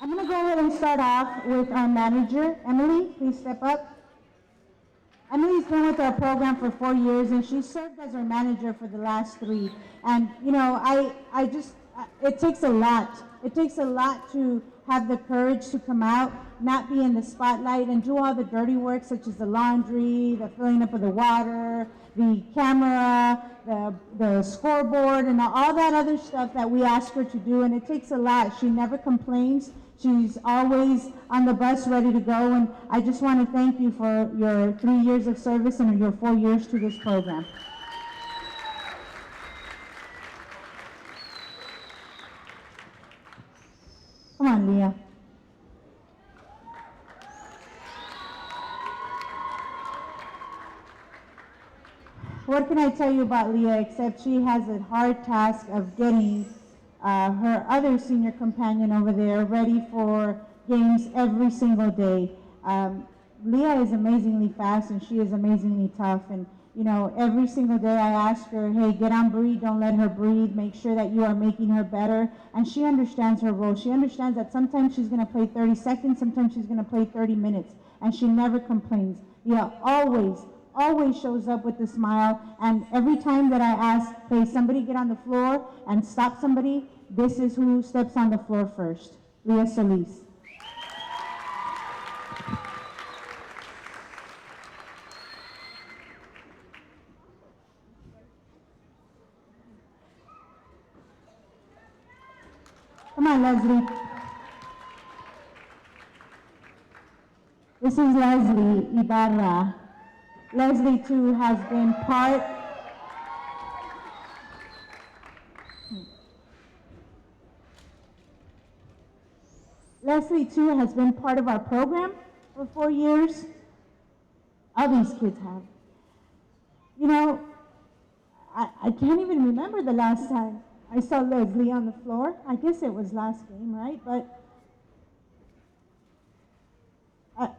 I'm going to go ahead and start off with our manager. Emily, please step up. Emily's been with our program for 4 years, and she served as our manager for the last 3. And, you know, it takes a lot. It takes a lot to have the courage to come out, not be in the spotlight, and do all the dirty work, such as the laundry, the filling up of the water, the camera, the scoreboard, and all that other stuff that we ask her to do. And it takes a lot. She never complains. She's always on the bus ready to go, and I just want to thank you for your 3 years of service and your 4 years to this program. Come on, Leah. What can I tell you about Leah except she has a hard task of getting her other senior companion over there ready for games every single day. Leah is amazingly fast and she is amazingly tough, and you know, every single day I ask her, hey, get on breathe, don't let her breathe, make sure that you are making her better, and she understands her role. She understands that sometimes she's going to play 30 seconds, sometimes she's going to play 30 minutes, and she never complains. Leah always shows up with a smile, and every time that I ask, hey, somebody get on the floor and stop somebody, this is who steps on the floor first. Leah Solis. Come on, Leslie. This is Leslie Ibarra. Leslie, too, has been part of our program for 4 years. All these kids have. You know, I can't even remember the last time I saw Leslie on the floor. I guess it was last game, right? But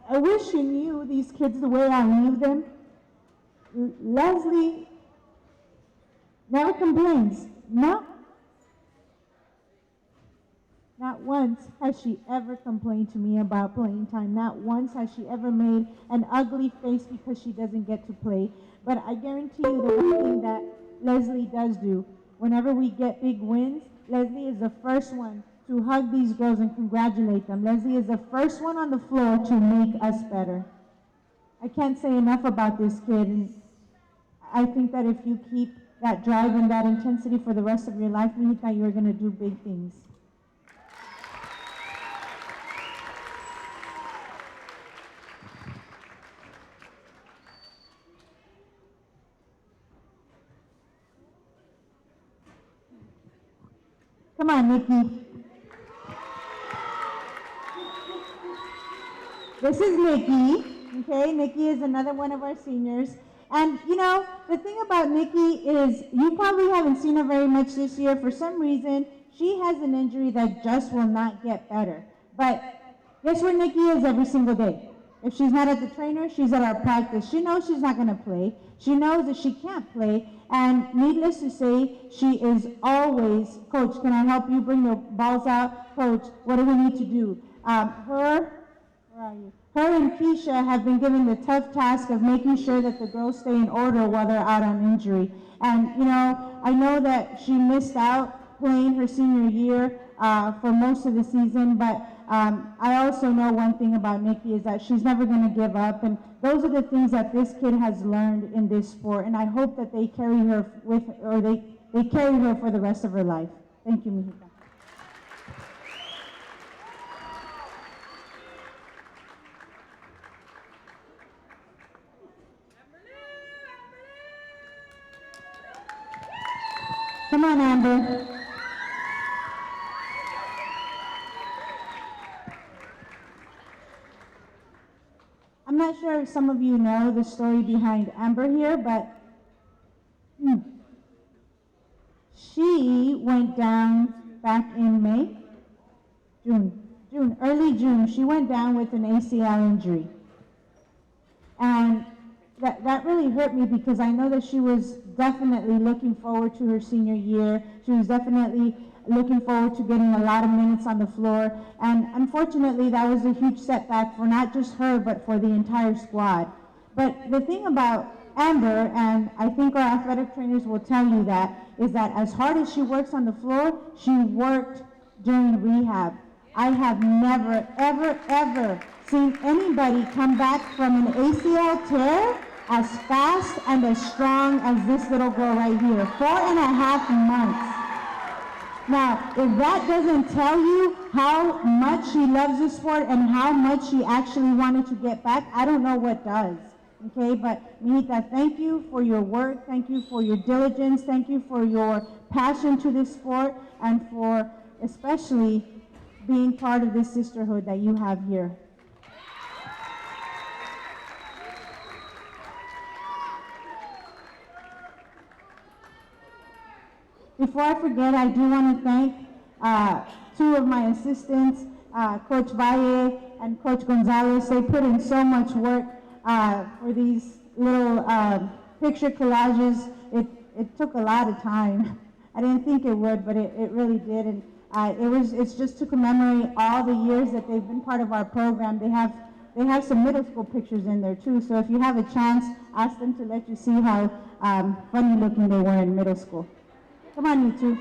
I wish you knew these kids the way I knew them. Leslie never complains. No. Not once has she ever complained to me about playing time. Not once has she ever made an ugly face because she doesn't get to play. But I guarantee you the one thing that Leslie does do, whenever we get big wins, Leslie is the first one to hug these girls and congratulate them. Leslie is the first one on the floor to make us better. I can't say enough about this kid, and I think that if you keep that drive and that intensity for the rest of your life, Mijita, you're going to do big things. Come on, Nikki. This is Nikki. Okay, Nikki is another one of our seniors. And you know, the thing about Nikki is you probably haven't seen her very much this year. For some reason, she has an injury that just will not get better. But guess where Nikki is every single day? If she's not at the trainer, she's at our practice. She knows she's not going to play. She knows that she can't play. And needless to say, she is always, Coach, can I help you bring the balls out? Coach, what do we need to do? Where are you? Her and Keisha have been given the tough task of making sure that the girls stay in order while they're out on injury. And, you know, I know that she missed out playing her senior year for most of the season, but I also know one thing about Nikki is that she's never going to give up. And those are the things that this kid has learned in this sport. And I hope that they carry her they carry her for the rest of her life. Thank you, Mijita. Come on, Amber. I'm not sure if some of you know the story behind Amber here, but she went down back in May, early June. She went down with an ACL injury. And that really hurt me because I know that she was definitely looking forward to her senior year. She was definitely looking forward to getting a lot of minutes on the floor. And unfortunately, that was a huge setback for not just her, but for the entire squad. But the thing about Amber, and I think our athletic trainers will tell you that, is that as hard as she works on the floor, she worked during rehab. I have never, ever, ever seen anybody come back from an ACL tear as fast and as strong as this little girl right here, 4.5 months. Now, if that doesn't tell you how much she loves the sport and how much she actually wanted to get back, I don't know what does. Okay, but Mijita, thank you for your work, thank you for your diligence, thank you for your passion to this sport, and for especially being part of this sisterhood that you have here. Before I forget, I do want to thank two of my assistants, Coach Valle and Coach Gonzalez. They put in so much work for these little picture collages. It took a lot of time. I didn't think it would, but it really did. And it's just to commemorate all the years that they've been part of our program. They have some middle school pictures in there too. So if you have a chance, ask them to let you see how funny looking they were in middle school. Come on, you two.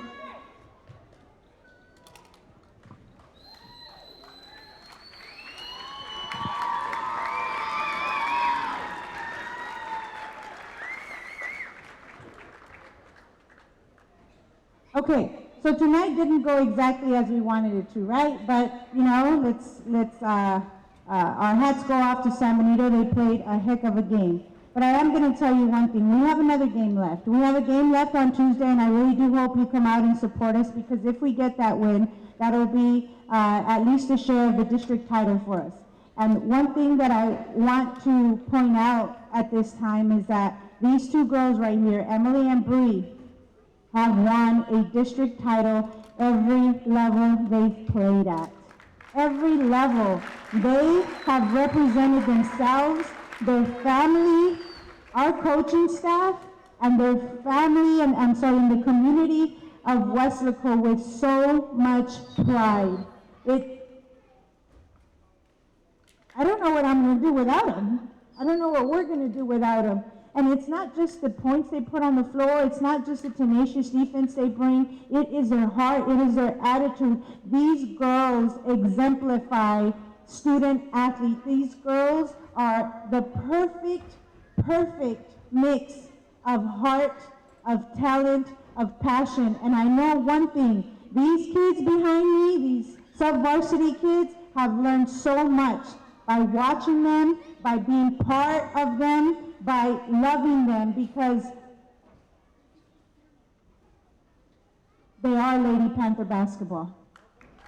Okay, so tonight didn't go exactly as we wanted it to, right? But you know, let's our hats go off to San Benito. They played a heck of a game. But I am going to tell you one thing. We have another game left. We have a game left on Tuesday, and I really do hope you come out and support us, because if we get that win, that'll be at least a share of the district title for us. And one thing that I want to point out at this time is that these two girls right here, Emily and Bree, have won a district title every level they've played at. Every level. They have represented themselves, their family, our coaching staff, and their family, and the community of Weslaco with so much pride. I don't know what I'm going to do without them. I don't know what we're going to do without them. And it's not just the points they put on the floor. It's not just the tenacious defense they bring. It is their heart. It is their attitude. These girls exemplify student athlete. These girls are the perfect mix of heart, of talent, of passion. And I know one thing. These kids behind me, these sub-varsity kids, have learned so much by watching them, by being part of them, by loving them, because they are Lady Panther basketball.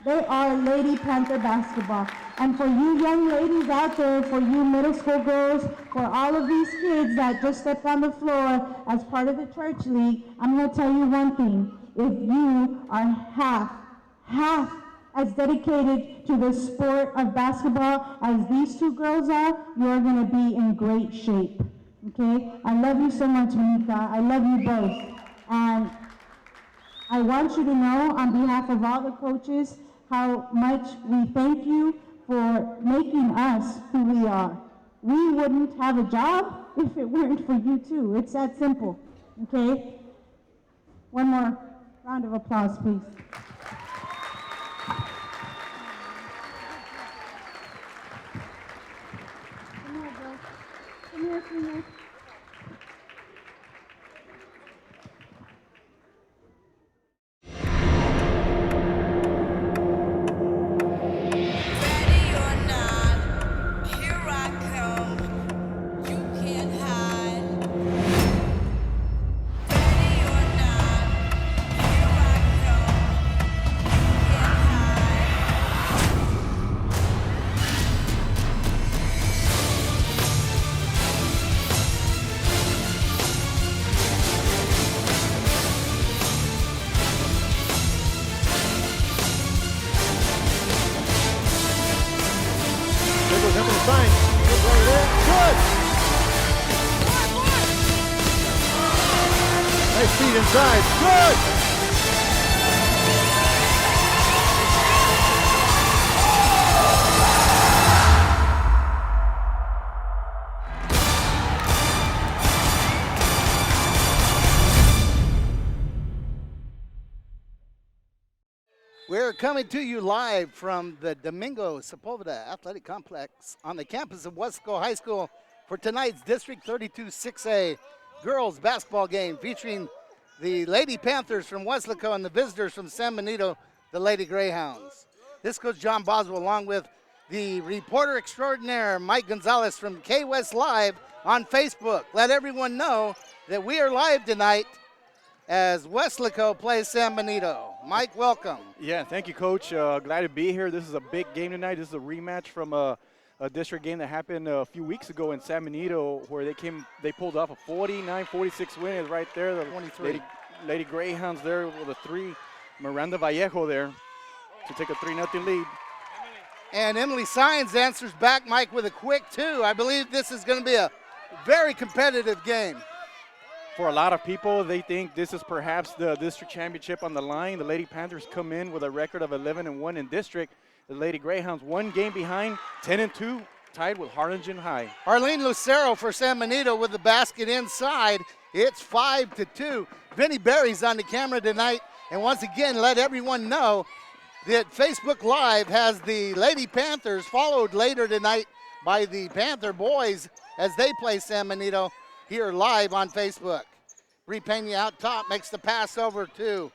They are Lady Panther basketball. And for you young ladies out there, for you middle school girls, for all of these kids that just stepped on the floor as part of the church league, I'm going to tell you one thing. If you are half as dedicated to the sport of basketball as these two girls are, you're going to be in great shape. Okay? I love you so much, Monica. I love you both. And I want you to know, on behalf of all the coaches, how much we thank you for making us who we are. We wouldn't have a job if it weren't for you too. It's that simple. Okay? One more round of applause, please. Come here, girl. Come here. Nice feed inside. Good! coming to you live from the Domingo Sepulveda Athletic Complex on the campus of Wesco High School for tonight's District 32 6A girls basketball game featuring the Lady Panthers from Weslaco and the visitors from San Benito, the Lady Greyhounds. This Coach John Boswell along with the reporter extraordinaire Mike Gonzalez from K-West Live on Facebook. Let everyone know that we are live tonight as Weslaco plays San Benito. Mike, welcome. Yeah, thank you, Coach. Glad to be here. This is a big game tonight. This is a rematch from a district game that happened a few weeks ago in San Benito, where they pulled off a 49-46 win. It's right there. The 23. Lady Greyhounds there with a 3. Miranda Vallejo there to take a 3-0 lead. And Emily Sines answers back, Mike, with a quick 2. I believe this is going to be a very competitive game. For a lot of people, they think this is perhaps the district championship on the line. The Lady Panthers come in with a record of 11-1 in district. The Lady Greyhounds 1 game behind, 10-2, tied with Harlingen High. Arlene Lucero for San Benito with the basket inside. It's 5-2. Vinny Berry's on the camera tonight. And once again, let everyone know that Facebook Live has the Lady Panthers followed later tonight by the Panther boys as they play San Benito here live on Facebook. Bree Pena out top makes the pass over to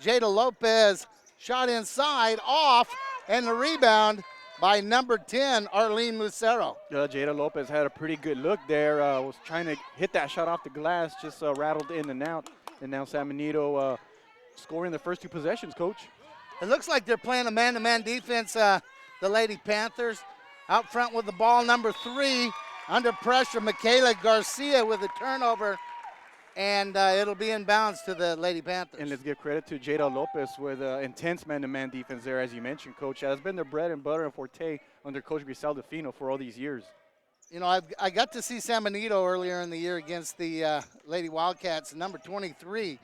Jada Lopez. Shot inside, off, and the rebound by number 10, Arlene Lucero. Jada Lopez had a pretty good look there. Was trying to hit that shot off the glass, just rattled in and out. And now San Benito scoring the first 2 possessions, Coach. It looks like they're playing a man-to-man defense, the Lady Panthers. Out front with the ball, number 3. Under pressure, Michaela Garcia with a turnover, and it'll be in bounds to the Lady Panthers. And let's give credit to Jada Lopez with intense man-to-man defense there, as you mentioned, Coach. That's been their bread and butter and forte under Coach Grisel Defino for all these years. You know, I got to see San Benito earlier in the year against the Lady Wildcats. Number 23,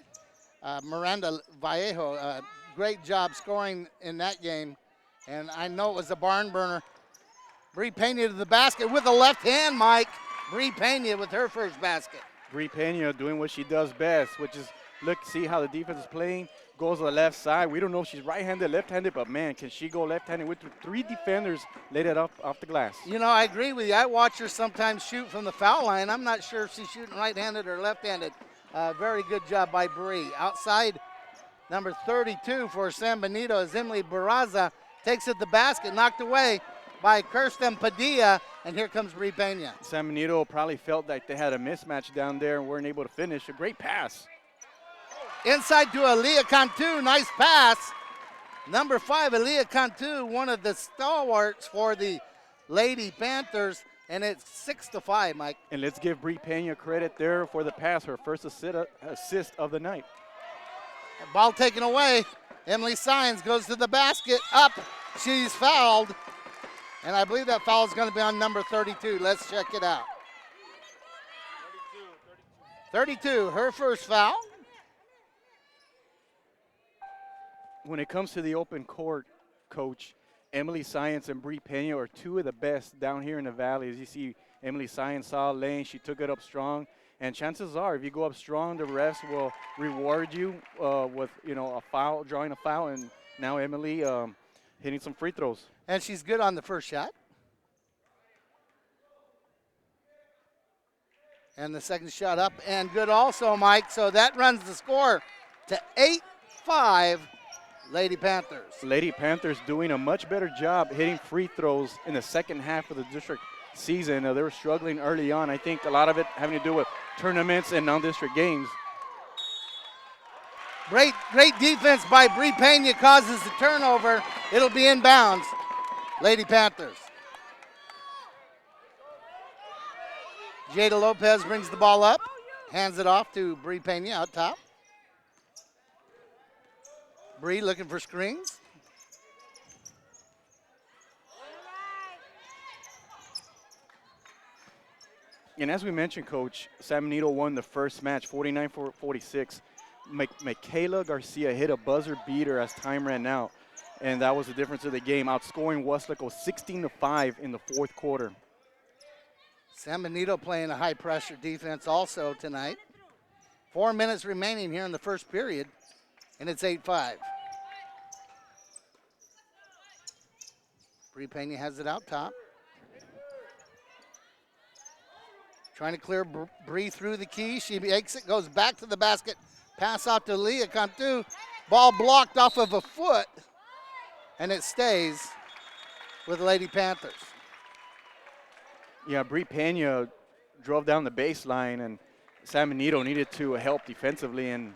Miranda Vallejo, great job scoring in that game, and I know it was a barn burner. Bree Pena to the basket with the left hand, Mike. Bree Pena with her first basket. Bree Pena doing what she does best, which is see how the defense is playing, goes to the left side. We don't know if she's right-handed, left-handed, but man, can she go left-handed with 3 defenders laid it up off the glass. You know, I agree with you. I watch her sometimes shoot from the foul line. I'm not sure if she's shooting right-handed or left-handed. Very good job by Bree. Outside, number 32 for San Benito is Emily Barraza. Takes it the basket, knocked away by Kirsten Padilla, and here comes Bree Pena. San Benito probably felt like they had a mismatch down there and weren't able to finish. A great pass. Inside to Aaliyah Cantu, nice pass. Number 5, Aaliyah Cantu, one of the stalwarts for the Lady Panthers, and it's 6-5, Mike. And let's give Bree Pena credit there for the pass, her first assist of the night. Ball taken away. Emily Sines goes to the basket, up, she's fouled. And I believe that foul is going to be on number 32. Let's check it out. 32, her first foul. When it comes to the open court, Coach, Emily Science and Bree Pena are 2 of the best down here in the Valley. As you see, Emily Science saw a lane. She took it up strong. And chances are, if you go up strong, the refs will reward you with, a foul, drawing a foul. And now Emily hitting some free throws. And she's good on the first shot. And the second shot up and good also, Mike. So that runs the score to 8-5, Lady Panthers. Lady Panthers doing a much better job hitting free throws in the second half of the district season. They were struggling early on. I think a lot of it having to do with tournaments and non-district games. Great defense by Bree Pena causes the turnover. It'll be in bounds. Lady Panthers. Jada Lopez brings the ball up, hands it off to Bree Pena out top. Bree looking for screens. And as we mentioned, Coach, San Benito won the first match, 49-46. Michaela Garcia hit a buzzer beater as time ran out, and that was the difference of the game, outscoring Weslaco 16-5 in the fourth quarter. San Benito playing a high-pressure defense also tonight. 4 minutes remaining here in the first period, and it's 8-5. Bree Pena has it out top. Trying to clear Bree through the key. She makes it, goes back to the basket. Pass out to Leah Cantu. Ball blocked off of a foot, and it stays with Lady Panthers. Yeah, Bree Pena drove down the baseline, and San Benito needed to help defensively, and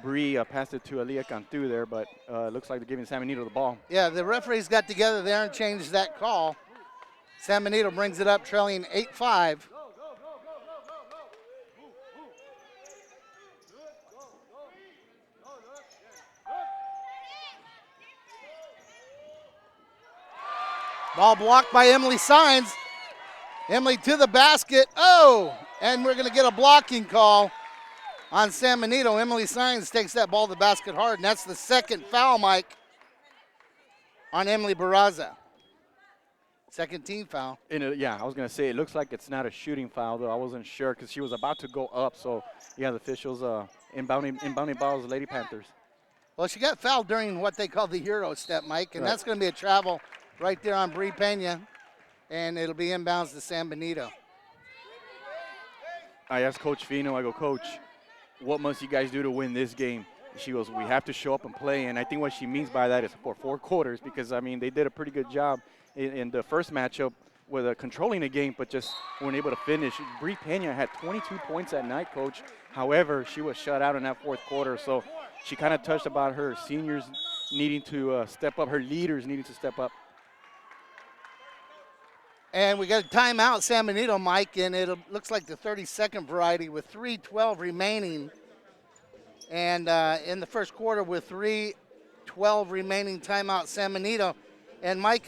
Bree passed it to Aaliyah Cantu there, but it looks like they're giving San Benito the ball. Yeah, the referees got together there and changed that call. San Benito brings it up, trailing 8-5. Ball blocked by Emily Sines. Emily to the basket. Oh, and we're going to get a blocking call on San Benito. Emily Sines takes that ball to the basket hard, and that's the second foul, Mike, on Emily Barraza. Second team foul. Yeah, I was going to say, it looks like it's not a shooting foul, though. I wasn't sure because she was about to go up. So, yeah, the officials inbounding balls, Lady Panthers. Well, she got fouled during what they call the Euro step, Mike, and that's going to be a travel right there on Bree Pena, and it'll be inbounds to San Benito. I asked Coach Fino, I go, Coach, what must you guys do to win this game? She goes, we have to show up and play, and I think what she means by that is for 4 quarters because, I mean, they did a pretty good job in the first matchup with controlling the game, but just weren't able to finish. Bree Pena had 22 points that night, Coach. However, she was shut out in that 4th quarter, so she kind of touched about her seniors needing to step up, her leaders needing to step up. And we got a timeout, San Benito, Mike, and it looks like the 30-second variety with 3:12 remaining. And in the first quarter with 3:12 remaining, timeout, San Benito. And Mike,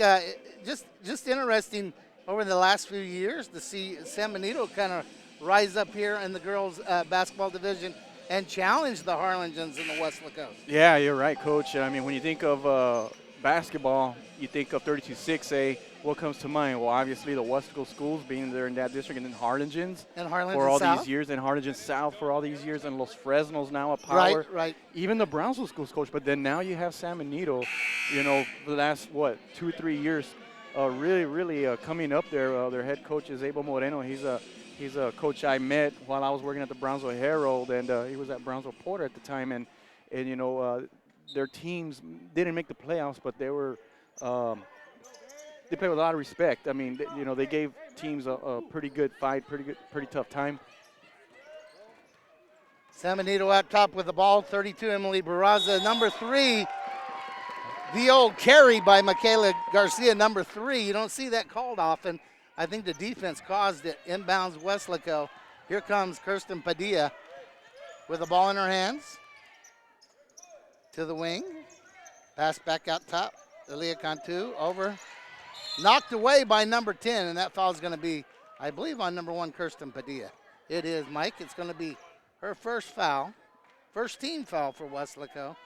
just interesting over the last few years to see San Benito kind of rise up here in the girls' basketball division and challenge the Harlingens in the West Coast. Yeah, you're right, Coach. I mean, when you think of basketball, you think of 32-6A. What comes to mind? Well, obviously the Westco schools being there in that district, and then Harlingens for all South. these years, and Harlingen South for all these years, and Los Fresnos now a power. Right. Even the Brownsville schools, Coach. But then now you have San Benito, you know, the last, 2-3 years, really coming up there. Their head coach is Abel Moreno. He's a coach I met while I was working at the Brownsville Herald, and he was at Brownsville Porter at the time. And you know, their teams didn't make the playoffs, but they were they played with a lot of respect. I mean, you know, they gave teams a pretty good fight, pretty tough time. San Benito out top with the ball, 32, Emily Barraza. Number 3, the old carry by Michaela Garcia, number 3. You don't see that called often. I think the defense caused it. Inbounds Westlaco. Here comes Kirsten Padilla with the ball in her hands. To the wing. Pass back out top. Elia Cantu over. Knocked away by number 10, and that foul is going to be, I believe, on number 1, Kirsten Padilla. It is, Mike. It's going to be her first foul. First team foul for Westlaco.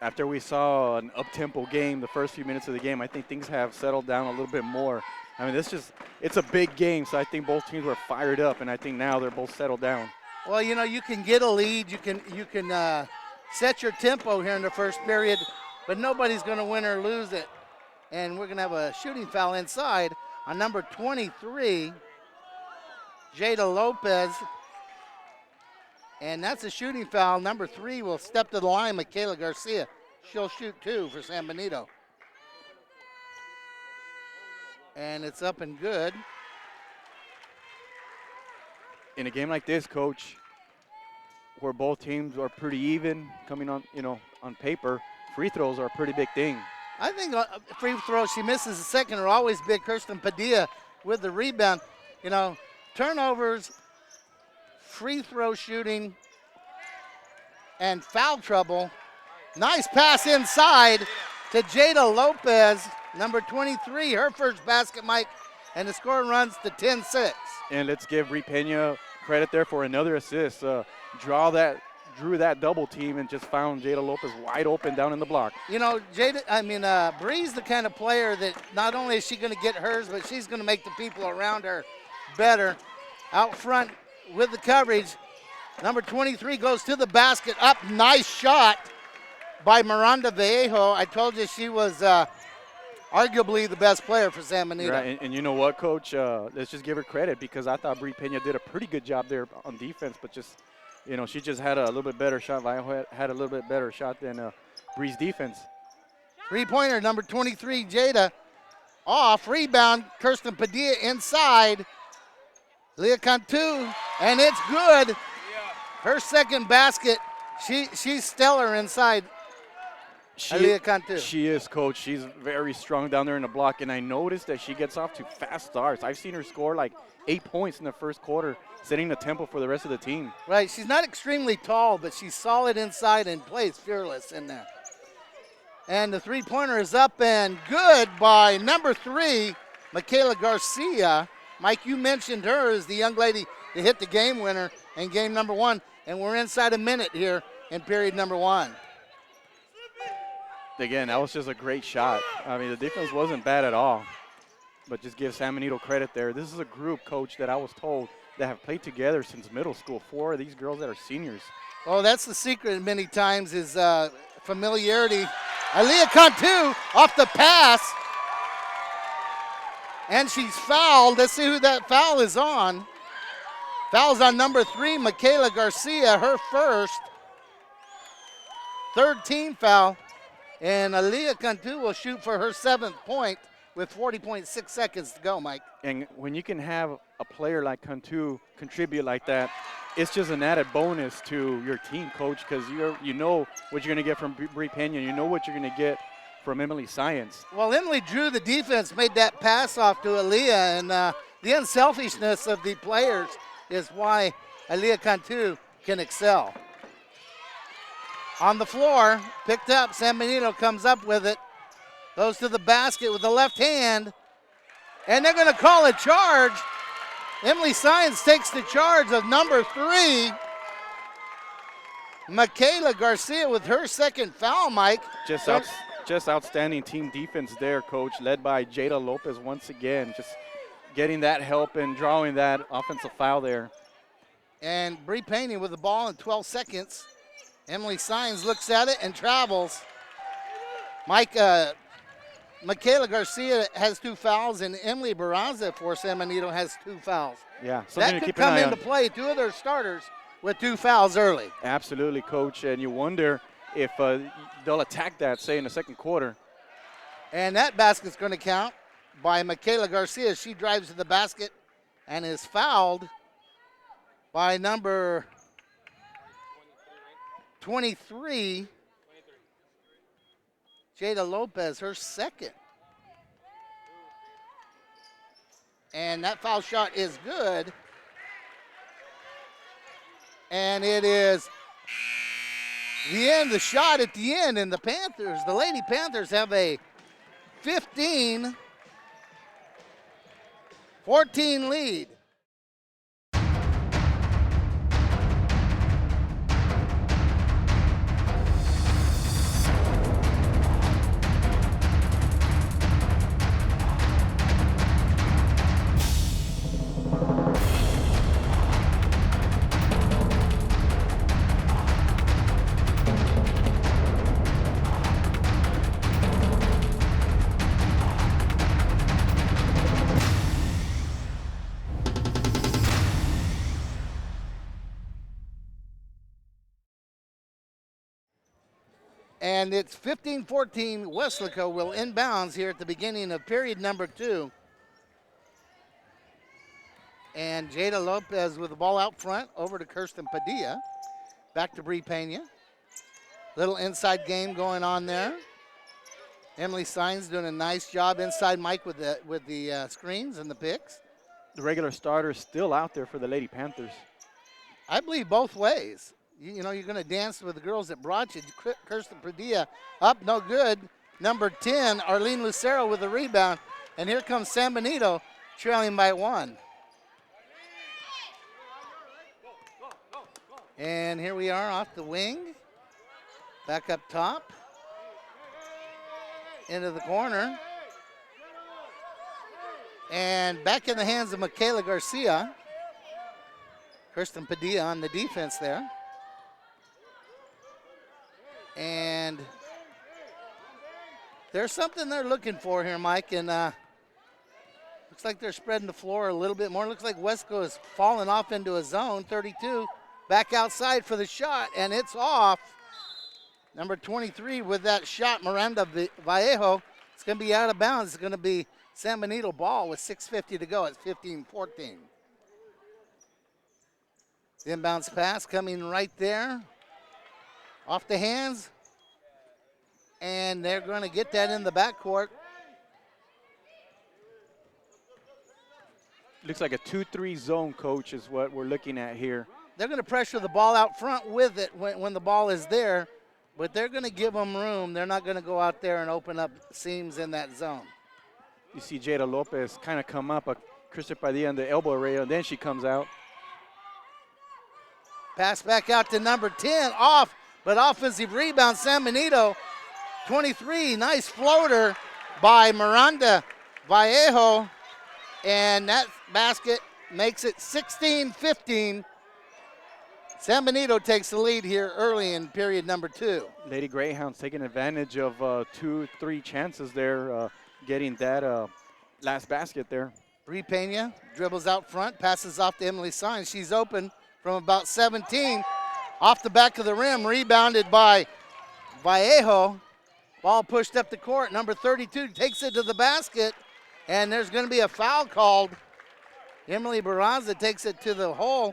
After we saw an up-tempo game the first few minutes of the game, I think things have settled down a little bit more. I mean, it's a big game, so I think both teams were fired up, and I think now they're both settled down. Well, you know, you can get a lead. You can set your tempo here in the first period, but nobody's going to win or lose it. And we're going to have a shooting foul inside on number 23, Jada Lopez. And that's a shooting foul. Number 3 will step to the line, Michaela Garcia. She'll shoot 2 for San Benito. And it's up and good. In a game like this, Coach, where both teams are pretty even coming on, you know, on paper, free throws are a pretty big thing. I think free throws, she misses the second, are always big. Kirsten Padilla with the rebound. You know, turnovers, free throw shooting, and foul trouble. Nice pass inside to Jada Lopez, number 23, her first basket, Mike, and the score runs to 10-6. And let's give Bree Pena credit there for another assist. Drew that double team and just found Jada Lopez wide open down in the block. You know, Bree's the kind of player that not only is she going to get hers, but she's going to make the people around her better. Out front with the coverage, number 23 goes to the basket, up, nice shot by Miranda Vallejo. I told you she was arguably the best player for San Benito. Right, and you know what, Coach? Let's just give her credit because I thought Bri Pena did a pretty good job there on defense, but just, she just had a little bit better shot. Vallejo had a little bit better shot than Bri's defense. Three-pointer, number 23, Jada. Off, rebound, Kirsten Padilla inside. Leah Cantu, and it's good. Her second basket. She's stellar inside. Leah Cantu. She is, Coach. She's very strong down there in the block, and I noticed that she gets off to fast starts. I've seen her score like 8 points in the first quarter, setting the tempo for the rest of the team. Right, she's not extremely tall, but she's solid inside and plays fearless in there. And the three-pointer is up and good by number 3, Michaela Garcia. Mike, you mentioned her as the young lady that hit the game winner in game number 1, and we're inside a minute here in period number 1. Again, that was just a great shot. I mean, the defense wasn't bad at all, but just give San Benito credit there. This is a group, Coach, that I was told that have played together since middle school. 4 of these girls that are seniors. Oh, that's the secret many times is familiarity. Aaliyah Cantu off the pass. And she's fouled. Let's see who that foul is on. Foul's on number 3, Michaela Garcia, her first. Third team foul. And Aaliyah Cantu will shoot for her 7th point with 40.6 seconds to go, Mike. And when you can have a player like Cantu contribute like that, it's just an added bonus to your team, Coach, because you know what you're going to get from Bri Pena. You know what you're going to get from Emily Science. Well, Emily drew the defense, made that pass off to Aaliyah, and the unselfishness of the players is why Aaliyah Cantu can excel. On the floor, picked up, San Benito comes up with it, goes to the basket with the left hand, and they're going to call a charge. Emily Science takes the charge of number 3, Michaela Garcia with her second foul, Mike. Just outstanding team defense there, Coach, led by Jada Lopez once again, just getting that help and drawing that offensive foul there. And Bri Pena with the ball in 12 seconds. Emily Science looks at it and travels. Mike, Michaela Garcia has 2 fouls, and Emily Barraza for San Benito has 2 fouls. Yeah, that could come into play. 2 of their starters with 2 fouls early. Absolutely, Coach, and you wonder if they'll attack that, say, in the second quarter. And that basket's going to count by Michaela Garcia. She drives to the basket and is fouled by number 23, Jada Lopez, her second. And that foul shot is good. And it is the end, the shot at the end, and the Lady Panthers have a 15-14 lead. And it's 15-14. Weslaco will inbounds here at the beginning of period number 2. And Jada Lopez with the ball out front over to Kirsten Padilla. Back to Bri Pena. Little inside game going on there. Emily Sines doing a nice job inside Mike with the screens and the picks. The regular starter is still out there for the Lady Panthers. I believe both ways. You know, you're going to dance with the girls that brought you. Kirsten Padilla up, no good. Number 10, Arlene Lucero with the rebound. And here comes San Benito trailing by 1. And here we are off the wing. Back up top. Into the corner. And back in the hands of Michaela Garcia. Kirsten Padilla on the defense there. And There's something they're looking for here, Mike, and looks like they're spreading the floor a little bit more. Looks like Wesco is falling off into a zone. 32 back outside for the shot, and it's off. Number 23 with that shot, Miranda Vallejo. It's going to be out of bounds. It's going to be San Benito ball with 6:50 to go. It's 15-14. The inbounds pass coming right there. Off the hands. And they're going to get that in the backcourt. Looks like a 2-3 zone, coach, is what we're looking at here. They're going to pressure the ball out front with it when the ball is there, but they're going to give them room. They're not going to go out there and open up seams in that zone. You see Jada Lopez kind of come up, Krista Padilla on the elbow rail, and then she comes out. Pass back out to number 10, off, but offensive rebound, San Benito. 23, nice floater by Miranda Vallejo, and that basket makes it 16-15. San Benito takes the lead here early in period number 2. Lady Greyhounds taking advantage of 2-3 chances there, getting that last basket there. Bree Pena dribbles out front, passes off to Emily Sines. She's open from about 17. Off the back of the rim, rebounded by Vallejo. Ball pushed up the court. Number 32 takes it to the basket, and there's going to be a foul called. Emily Barraza takes it to the hole,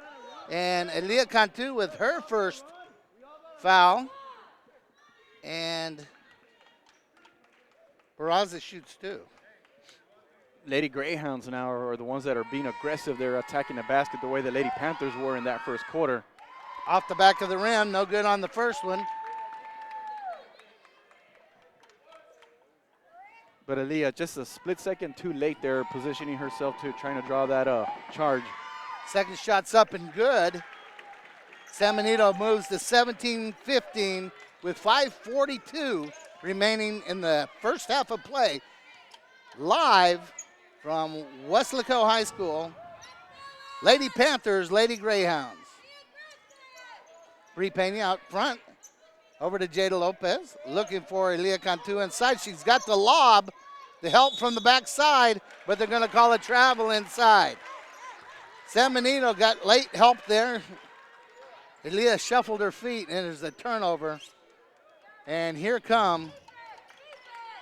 and Elia Cantu with her first foul. And Barraza shoots 2. Lady Greyhounds now are the ones that are being aggressive. They're attacking the basket the way the Lady Panthers were in that first quarter. Off the back of the rim, no good on the first one. But Aaliyah, just a split second too late there, positioning herself to trying to draw that charge. Second shot's up and good. San Benito moves to 17-15 with 5:42 remaining in the first half of play. Live from Weslaco High School, Lady Panthers, Lady Greyhounds. Bree Pena out front. Over to Jada Lopez, looking for Elia Cantu inside. She's got the lob, the help from the backside, but they're going to call a travel inside. San Benito got late help there. Elia shuffled her feet, and there's a turnover. And here come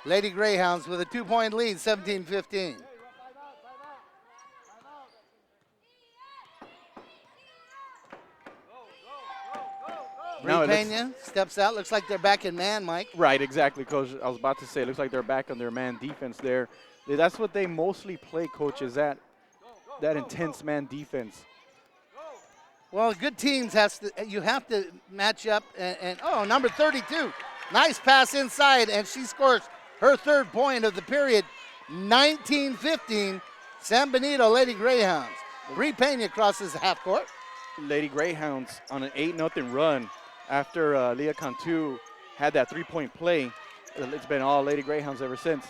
Lady Greyhounds with a 2-point lead, 17-15. Bree Pena steps out. Looks like they're back in man, Mike. Right, exactly, Coach. I was about to say, it looks like they're back on their man defense there. That's what they mostly play, Coach, is that intense man defense. Well, good teams you have to match up. And number 32, nice pass inside, and she scores her third point of the period. 19-15, San Benito Lady Greyhounds. Bree Pena crosses the half court. Lady Greyhounds on an 8-0 run. After Leah Cantu had that 3-point play, it's been all Lady Greyhounds ever since.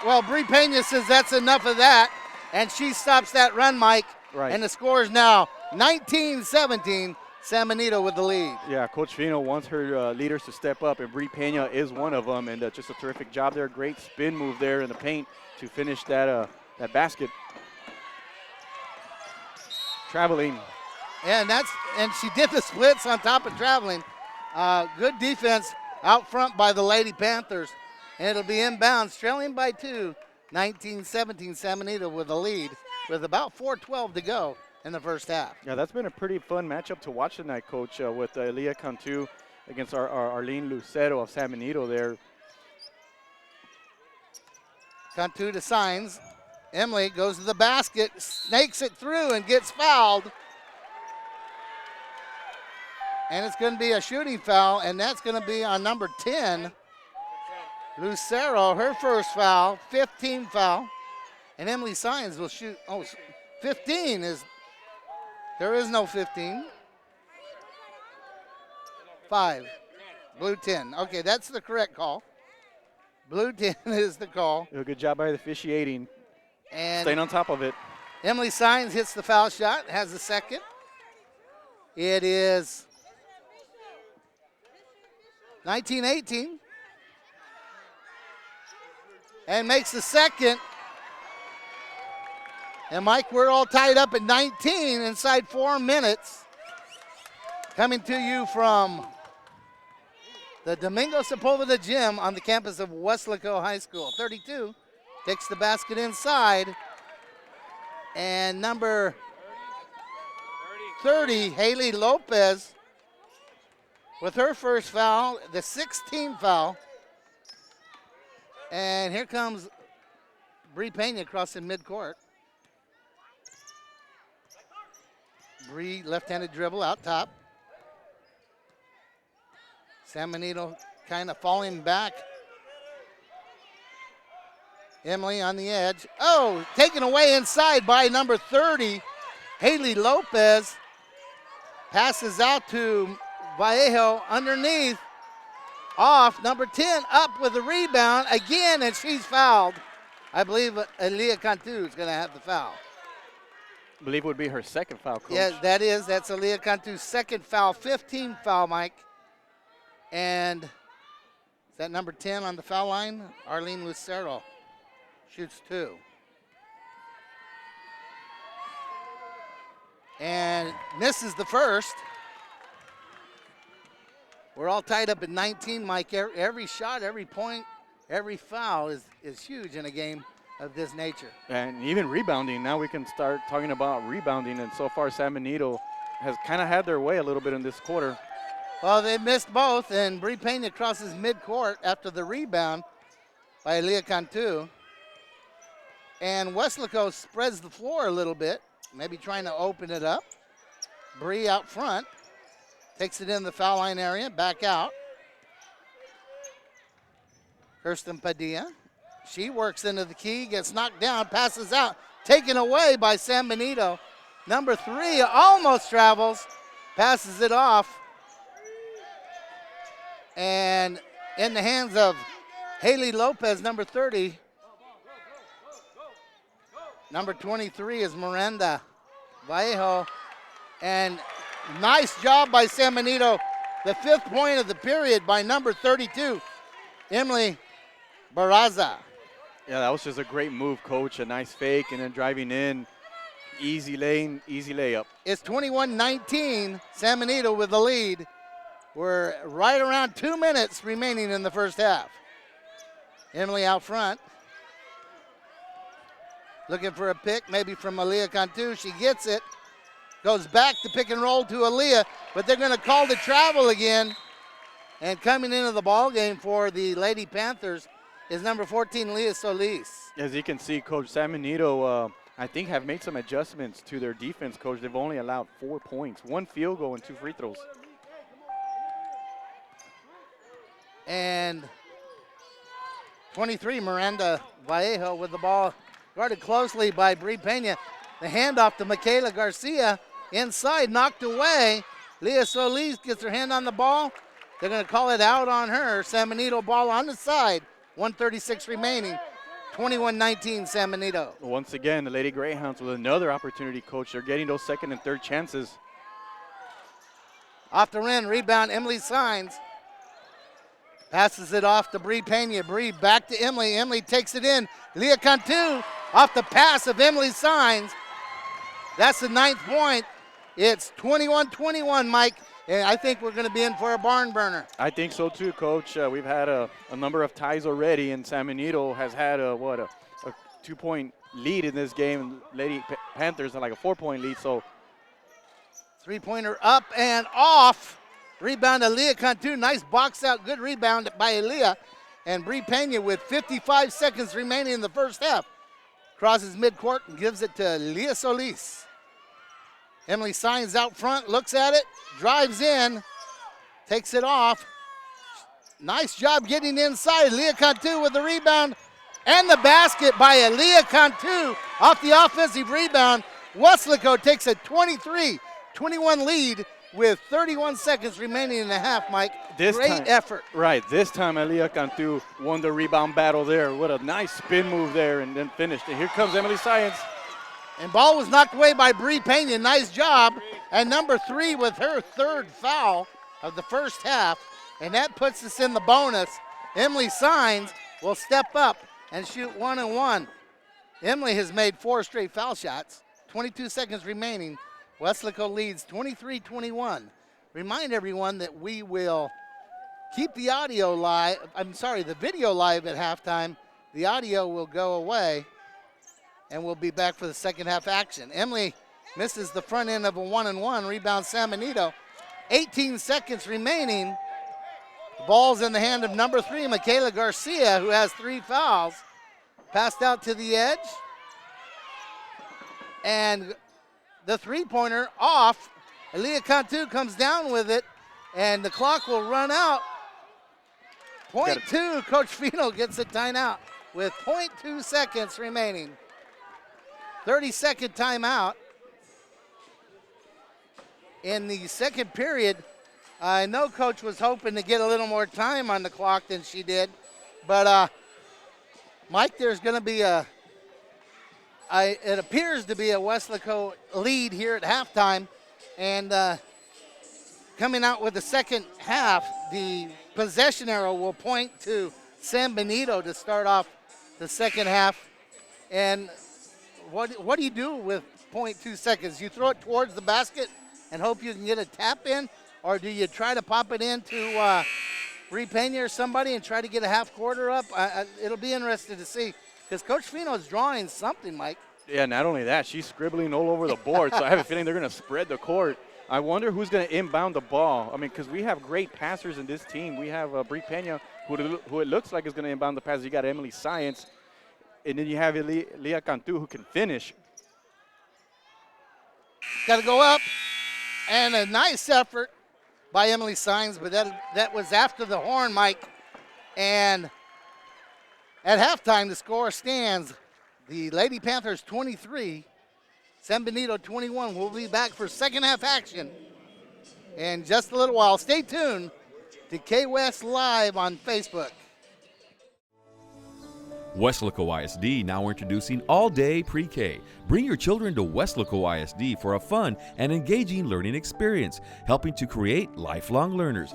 Well, Bree Pena says that's enough of that, and she stops that run, Mike. Right. And the score is now 19-17, San Benito with the lead. Yeah, Coach Fino wants her leaders to step up, and Bree Pena is one of them, and just a terrific job there. Great spin move there in the paint to finish that basket. Traveling. And she did the splits on top of traveling. Good defense out front by the Lady Panthers. And it'll be inbounds, trailing by 2, 19-17, San Benito with the lead with about 4:12 to go in the first half. Yeah, that's been a pretty fun matchup to watch tonight, Coach, with Leah Cantu against our Arlene Lucero of San Benito there. Cantu to Signs. Emily goes to the basket, snakes it through, and gets fouled. And it's going to be a shooting foul, and that's going to be on number 10, Lucero, her first foul, 15 foul. And Emily Signs will shoot, 15 there is no 15. 5, blue 10. Okay, that's the correct call. Blue 10 is the call. A good job by the officiating, and staying on top of it. Emily Signs hits the foul shot, has the second. It is 19-18. and makes the second. And Mike, we're all tied up at 19 inside 4 minutes. Coming to you from the Domingo Sepulveda Gym on the campus of Weslaco High School. 32 takes the basket inside. And number 30, Haley Lopez, with her first foul, the 16th foul. And here comes Bree Pena crossing midcourt. Bree, left-handed dribble out top. San Benito kind of falling back. Emily on the edge. Oh, taken away inside by number 30, Haley Lopez. Passes out to Vallejo underneath. Off, number 10 up with the rebound again, and she's fouled. I believe Aaliyah Cantu is going to have the foul. I believe it would be her second foul, Coach. Yeah, that's Aaliyah Cantu's second foul, 15th foul, Mike. And is that number 10 on the foul line? Arlene Lucero shoots 2. And misses the first. We're all tied up at 19, Mike. Every shot, every point, every foul is huge in a game of this nature. And even rebounding. Now we can start talking about rebounding. And so far, San Benito has kind of had their way a little bit in this quarter. Well, they missed both, and Bree Pena crosses midcourt after the rebound by Aaliyah Cantu. And Weslaco spreads the floor a little bit, maybe trying to open it up. Bree out front. Takes it in the foul line area, back out. Kirsten Padilla. She works into the key, gets knocked down, passes out, taken away by San Benito. Number 3 almost travels, passes it off. And in the hands of Haley Lopez, number 30. Number 23 is Miranda Vallejo. And nice job by San Benito. The 5th point of the period by number 32, Emily Barraza. Yeah, that was just a great move, Coach. A nice fake and then driving in. Easy lane, easy layup. It's 21-19, San Benito with the lead. We're right around 2 minutes remaining in the first half. Emily out front. Looking for a pick, maybe from Aaliyah Cantu. She gets it. Goes back to pick and roll to Aaliyah, but they're going to call the travel again. And coming into the ball game for the Lady Panthers is number 14, Leah Solis. As you can see, Coach, San Benito, I think, have made some adjustments to their defense, Coach. They've only allowed 4 points, 1 field goal and 2 free throws. And 23, Miranda Vallejo with the ball guarded closely by Bree Pena. The handoff to Michaela Garcia. Inside, knocked away. Leah Solis gets her hand on the ball. They're going to call it out on her. San Benito ball on the side. 1:36 remaining. 21-19 San Benito. Once again, the Lady Greyhounds with another opportunity, Coach. They're getting those second and third chances. Off the rim, rebound, Emily Signs. Passes it off to Bree Pena. Bree back to Emily. Emily takes it in. Leah Cantu off the pass of Emily Signs. That's the 9th point. It's 21-21, Mike. And I think we're going to be in for a barn burner. I think so too, Coach. We've had a number of ties already, and San Benito has had a 2-point lead in this game. And Lady Panthers are like a 4-point lead. So 3-pointer up and off. Rebound to Leah Cantu. Nice box out. Good rebound by Aaliyah. And Bree Pena with 55 seconds remaining in the first half. Crosses midcourt and gives it to Leah Solis. Emily Signs out front, looks at it, drives in, takes it off. Nice job getting inside. Leah Cantu with the rebound and the basket by Aaliyah Cantu off the offensive rebound. Weslaco takes a 23-21 lead with 31 seconds remaining in the half, Mike. Great effort. Right, this time Aaliyah Cantu won the rebound battle there. What a nice spin move there and then finished. And here comes Emily Science. And ball was knocked away by Bree Pena. Nice job. And number 3 with her 3rd foul of the first half. And that puts us in the bonus. Emily Signs will step up and shoot 1 and 1. Emily has made 4 straight foul shots. 22 seconds remaining. Weslaco leads 23-21. Remind everyone that we will keep the audio live. The video live at halftime. The audio will go away, and we'll be back for the second half action. Emily misses the front end of a 1 and 1. Rebound San Benito. 18 seconds remaining. The ball's in the hand of number 3, Michaela Garcia, who has 3 fouls. Passed out to the edge. And the three-pointer off. Elia Cantu comes down with it, and the clock will run out. .2, Coach Fino gets a timeout with .2 seconds remaining. 30-second timeout. In the second period, I know Coach was hoping to get a little more time on the clock than she did, but Mike, there's going to be it appears to be a Weslaco lead here at halftime, and coming out with the second half, the possession arrow will point to San Benito to start off the second half. And what do you do with 0.2 seconds? You throw it towards the basket and hope you can get a tap in, or do you try to pop it into Bree Pena or somebody and try to get a half quarter up? It'll be interesting to see, because Coach Fino's drawing something, Mike. Yeah, not only that, she's scribbling all over the board, so I have a feeling they're going to spread the court. I wonder who's going to inbound the ball. I mean, because we have great passers in this team. We have Bree Pena, who it looks like is going to inbound the pass. You got Emily Science, and then you have Leah Cantu, who can finish. Got to go up, and a nice effort by Emily Science, but that was after the horn, Mike. And at halftime, the score stands the Lady Panthers 23, San Benito 21. We'll be back for second half action in just a little while. Stay tuned to K-West Live on Facebook. Weslaco ISD now introducing all-day pre-K. Bring your children to Weslaco ISD for a fun and engaging learning experience, helping to create lifelong learners.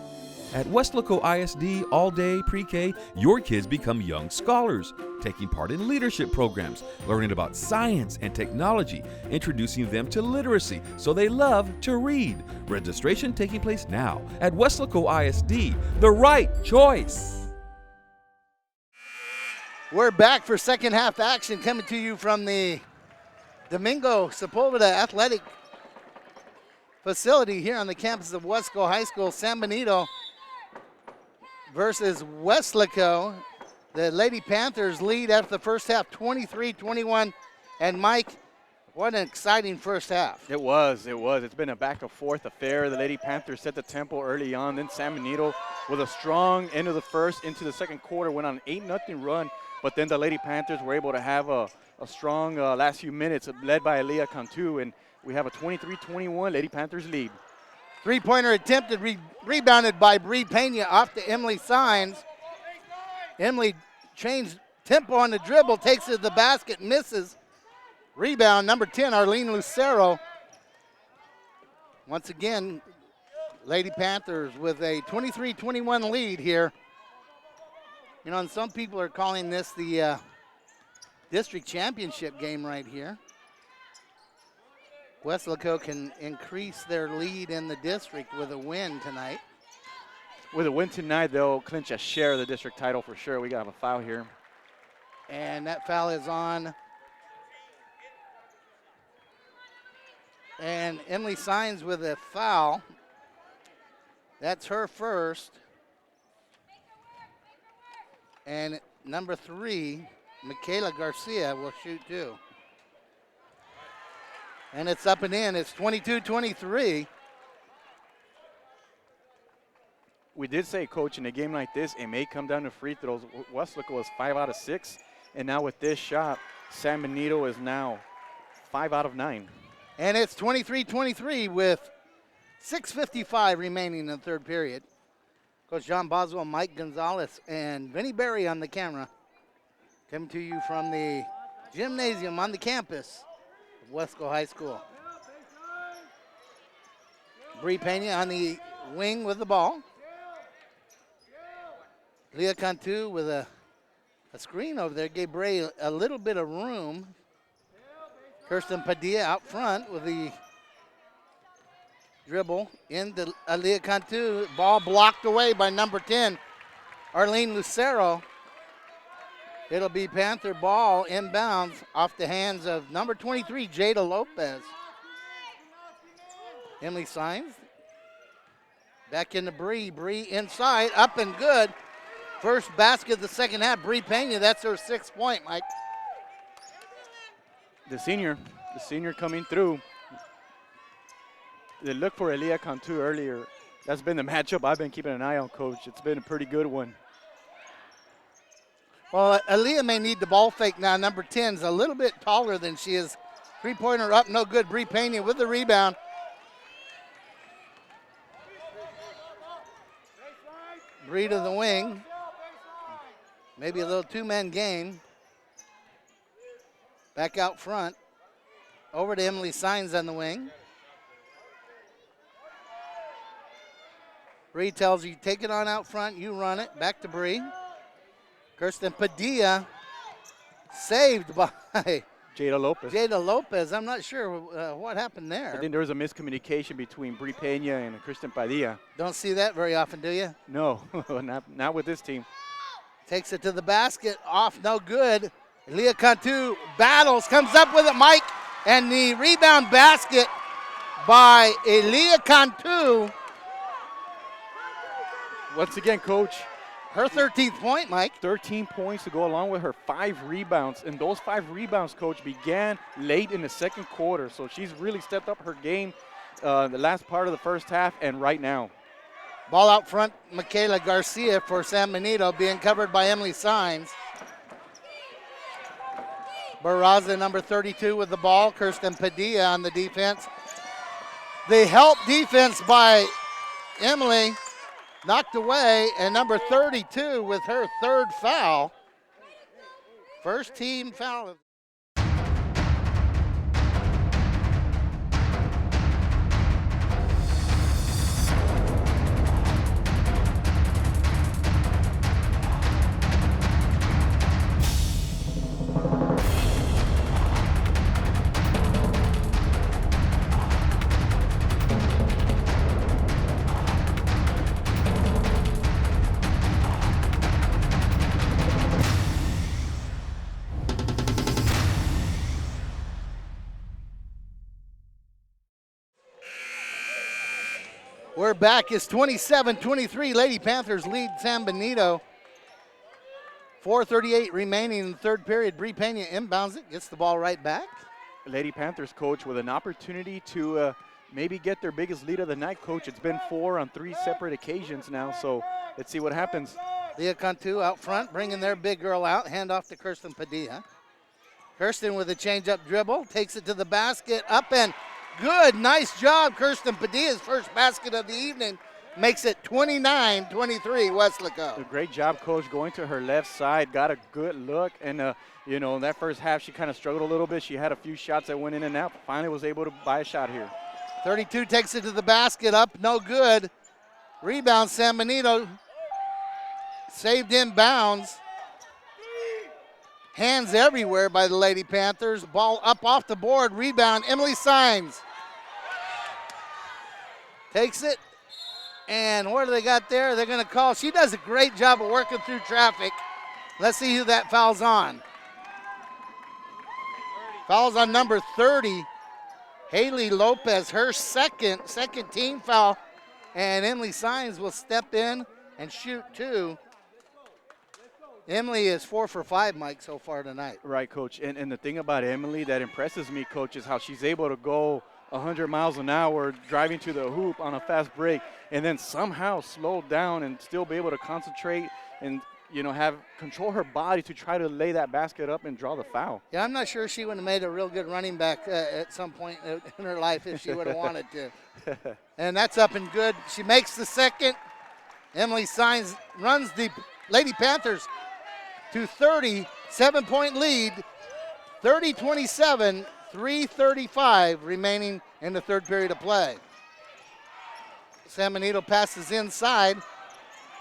At Weslaco ISD all-day pre-K, your kids become young scholars, taking part in leadership programs, learning about science and technology, introducing them to literacy so they love to read. Registration taking place now at Weslaco ISD, the right choice. We're back for second half action, coming to you from the Domingo Sepulveda Athletic Facility here on the campus of Wesco High School. San Benito versus Weslaco. The Lady Panthers lead after the first half, 23-21. And Mike, what an exciting first half. It was. It's been a back and forth affair. The Lady Panthers set the tempo early on. Then San Benito, with a strong end of the first into the second quarter, went on an 8-0 run. But then the Lady Panthers were able to have a strong last few minutes, led by Elia Cantu, and we have a 23-21 Lady Panthers lead. Three-pointer attempted, rebounded by Bree Pena off to Emily Sines. Emily changed tempo on the dribble, takes it to the basket, misses. Rebound, number 10, Arlene Lucero. Once again, Lady Panthers with a 23-21 lead here. You know, and some people are calling this the district championship game right here. Weslaco can increase their lead in the district with a win tonight. With a win tonight, they'll clinch a share of the district title for sure. We got a foul here. And that foul is on. And Emily Sines with a foul. That's her first. And number 3, Michaela Garcia, will shoot 2. And it's up and in. It's 22-23. We did say, Coach, in a game like this, it may come down to free throws. Weslaco was 5 out of 6. And now with this shot, San Benito is now 5 out of 9. And it's 23-23 with 6:55 remaining in the third period. Coach John Boswell, Mike Gonzalez, and Vinny Berry on the camera. Coming to you from the gymnasium on the campus of Wesco High School. Bree Pena on the wing with the ball. Leah Cantu with a A screen over there gave Bray a little bit of room. Kirsten Padilla out front with the dribble into Aaliyah Cantu. Ball blocked away by number 10, Arlene Lucero. It'll be Panther ball inbounds off the hands of number 23, Jada Lopez. Emily Sines. Back into Bree. Bree inside, up and good. First basket of the second half. Bree Pena, that's her 6th point, Mike. The senior coming through. They looked for Elia Cantu earlier. That's been the matchup I've been keeping an eye on, Coach. It's been a pretty good one. Well, Aaliyah may need the ball fake now. Number 10 is a little bit taller than she is. Three-pointer up, no good. Bree Pena with the rebound. Bree to the wing. Maybe a little two-man game. Back out front. Over to Emily Sines on the wing. Bree tells you, take it on out front, you run it. Back to Bree. Kirsten Padilla saved by Jada Lopez. Jada Lopez. I'm not sure what happened there. I think there was a miscommunication between Bree Pena and Kristen Padilla. Don't see that very often, do you? No, not with this team. Takes it to the basket, off, no good. Elia Cantu battles, comes up with it, Mike, and the rebound basket by Elia Cantu. Once again, Coach, Her 13th point, Mike. 13 points to go along with her 5 rebounds. And those 5 rebounds, Coach, began late in the second quarter. So she's really stepped up her game the last part of the first half and right now. Ball out front, Michaela Garcia for San Benito, being covered by Emily Sines. Barraza, number 32, with the ball. Kirsten Padilla on the defense. The help defense by Emily knocked away, and number 32 with her 3rd foul. First team foul. We're back. It's 27-23. Lady Panthers lead San Benito. 4:38 remaining in the third period. Bree Pena inbounds it, gets the ball right back. Lady Panthers, Coach, with an opportunity to maybe get their biggest lead of the night, Coach. It's been 4 on 3 separate occasions now, so let's see what happens. Leah Cantu out front, bringing their big girl out. Hand off to Kirsten Padilla. Kirsten with a change-up dribble, takes it to the basket, up and good. Nice job, Kirsten Padilla's first basket of the evening. Makes it 29-23, Westlaco. A great job, Coach, going to her left side. Got a good look. And, you know, in that first half, she kind of struggled a little bit. She had a few shots that went in and out. Finally was able to buy a shot here. 32 takes it to the basket, up, no good. Rebound, San Benito. Saved in bounds. Hands everywhere by the Lady Panthers. Ball up off the board. Rebound, Emily Sines. Takes it. And what do they got there? They're going to call. She does a great job of working through traffic. Let's see who that foul's on. Foul's on number 30, Haley Lopez, her second team foul. And Emily Sines will step in and shoot 2. Emily is 4 for 5, Mike, so far tonight. Right, Coach. And the thing about Emily that impresses me, Coach, is how she's able to go 100 miles an hour driving to the hoop on a fast break and then somehow slow down and still be able to concentrate and, you know, control her body to try to lay that basket up and draw the foul. Yeah, I'm not sure she would have made a real good running back at some point in her life if she would have wanted to. And that's up and good. She makes the second. Emily Sines runs the Lady Panthers to 30, 7-point lead, 30-27, 3:35 remaining in the third period of play. San Benito passes inside,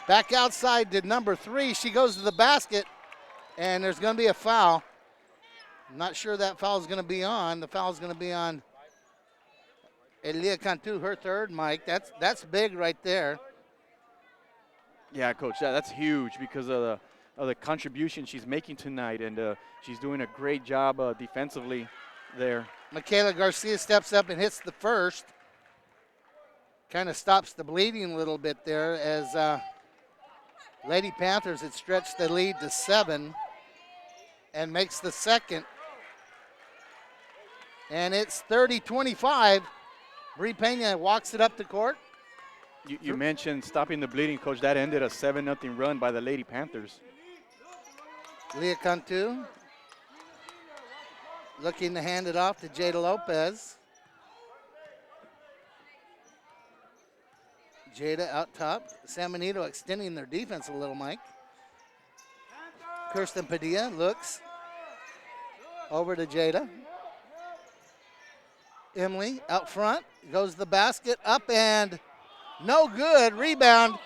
back outside to number 3. She goes to the basket, And there's going to be a foul. I'm not sure that foul is going to be on. The foul is going to be on Elia Cantu, her third, Mike. That's big right there. Yeah, Coach, that's huge because of the contribution she's making tonight, and she's doing a great job defensively there. Michaela Garcia steps up and hits the first. Kind of stops the bleeding a little bit there as Lady Panthers had stretched the lead to 7 and makes the second. And it's 30-25. Bri Pena walks it up the court. You mentioned stopping the bleeding, Coach. That ended a 7-0 run by the Lady Panthers. Leah Cantu looking to hand it off to Jada Lopez. Jada out top. San Benito extending their defense a little, Mike. Kirsten Padilla looks over to Jada. Emily out front, goes to the basket, up and no good. Rebound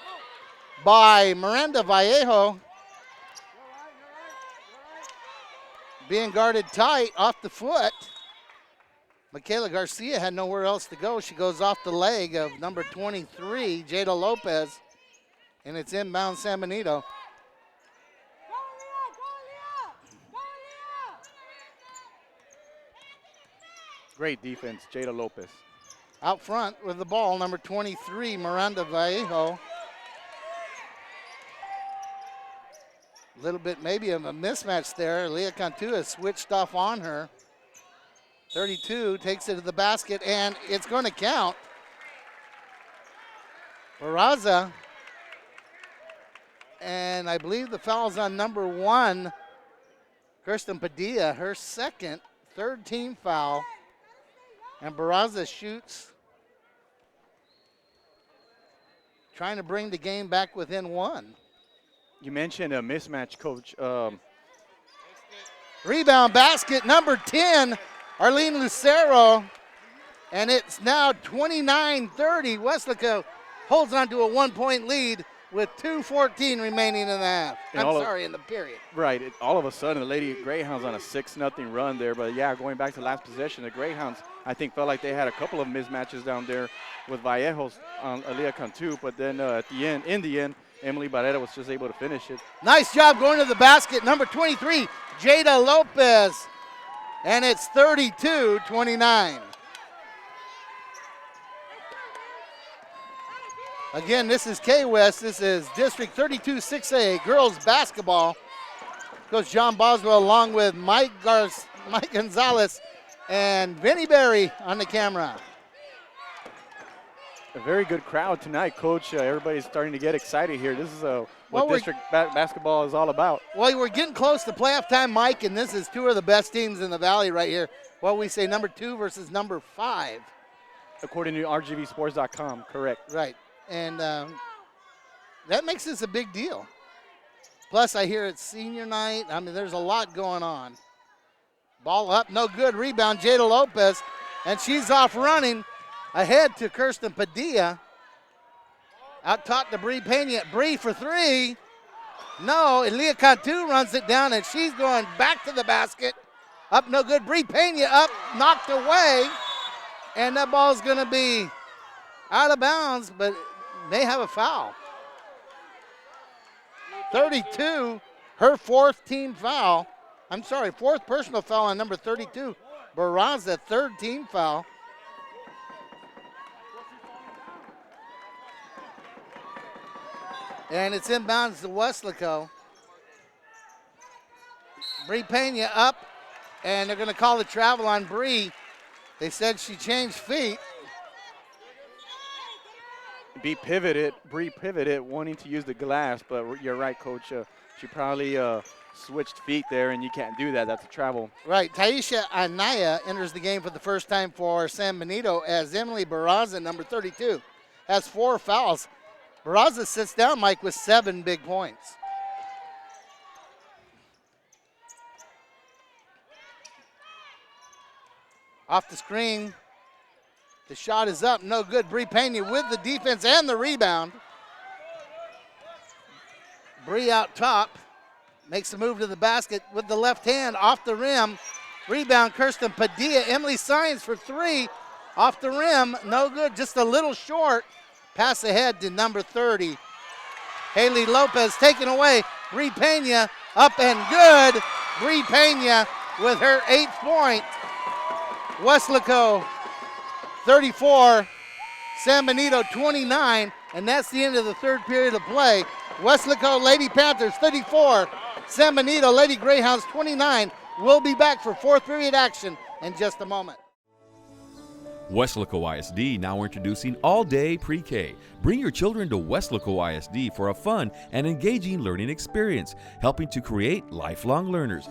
by Miranda Vallejo. Being guarded tight off the foot. Michaela Garcia had nowhere else to go. She goes off the leg of number 23, Jada Lopez, and it's inbound San Benito. Great defense, Jada Lopez. Out front with the ball, number 23, Miranda Vallejo. A little bit maybe of a mismatch there. Leah Cantu has switched off on her. 32 takes it to the basket, and it's going to count. Barraza, and I believe the foul's on number 1, Kirsten Padilla, her second, third team foul. And Barraza shoots, trying to bring the game back within 1. You mentioned a mismatch, Coach. Rebound basket, number 10, Arlene Lucero. And it's now 29-30. Weslaco holds on to a 1-point lead with 2:14 remaining in the half. In the period. Right. All of a sudden, the Lady Greyhounds on a 6-0 run there. But, yeah, going back to last possession, the Greyhounds, I think, felt like they had a couple of mismatches down there with Vallejo's on Elia Cantu. But then in the end, Emily Barrera was just able to finish it. Nice job going to the basket. Number 23, Jada Lopez. And it's 32-29. Again, this is K-West. This is District 32 6A girls basketball. Coach John Boswell along with Mike Gonzalez and Vinny Berry on the camera. A very good crowd tonight, Coach. Everybody's starting to get excited here. This is what district basketball is all about. Well, we're getting close to playoff time, Mike, and this is two of the best teams in the Valley right here. Well, we say number 2 versus number 5. According to RGVsports.com, correct. Right, and that makes this a big deal. Plus, I hear it's senior night. I mean, there's a lot going on. Ball up, no good. Rebound, Jada Lopez, and she's off running. Ahead to Kirsten Padilla. Out top to Bri Pena. Bri for 3. No, Elia Cantu runs it down, and she's going back to the basket. Up, no good. Bri Pena up, knocked away. And that ball's going to be out of bounds, but may have a foul. 32, her fourth team foul. I'm sorry, fourth personal foul on number 32. Barraza, third team foul. And it's inbounds to Weslaco. Bri Pena up, and they're going to call the travel on Bri. They said she changed feet. Bri pivoted, wanting to use the glass, but you're right, Coach. She probably switched feet there, and you can't do that. That's a travel. Right. Taisha Anaya enters the game for the first time for San Benito as Emily Barraza, number 32, has 4 fouls. Barraza sits down, Mike, with 7 big points. Off the screen. The shot is up, no good. Bri Pena with the defense and the rebound. Bri out top. Makes a move to the basket with the left hand off the rim. Rebound, Kirsten Padilla. Emily Sines for three. Off the rim, no good, just a little short. Pass ahead to number 30. Haley Lopez taken away. Bree Pena up and good. Bree Pena with her 8th point. Weslaco 34, San Benito 29, and that's the end of the third period of play. Weslaco Lady Panthers 34, San Benito Lady Greyhounds 29. We'll be back for fourth period action in just a moment. Weslaco ISD now introducing all-day pre-K. Bring your children to Weslaco ISD for a fun and engaging learning experience, helping to create lifelong learners.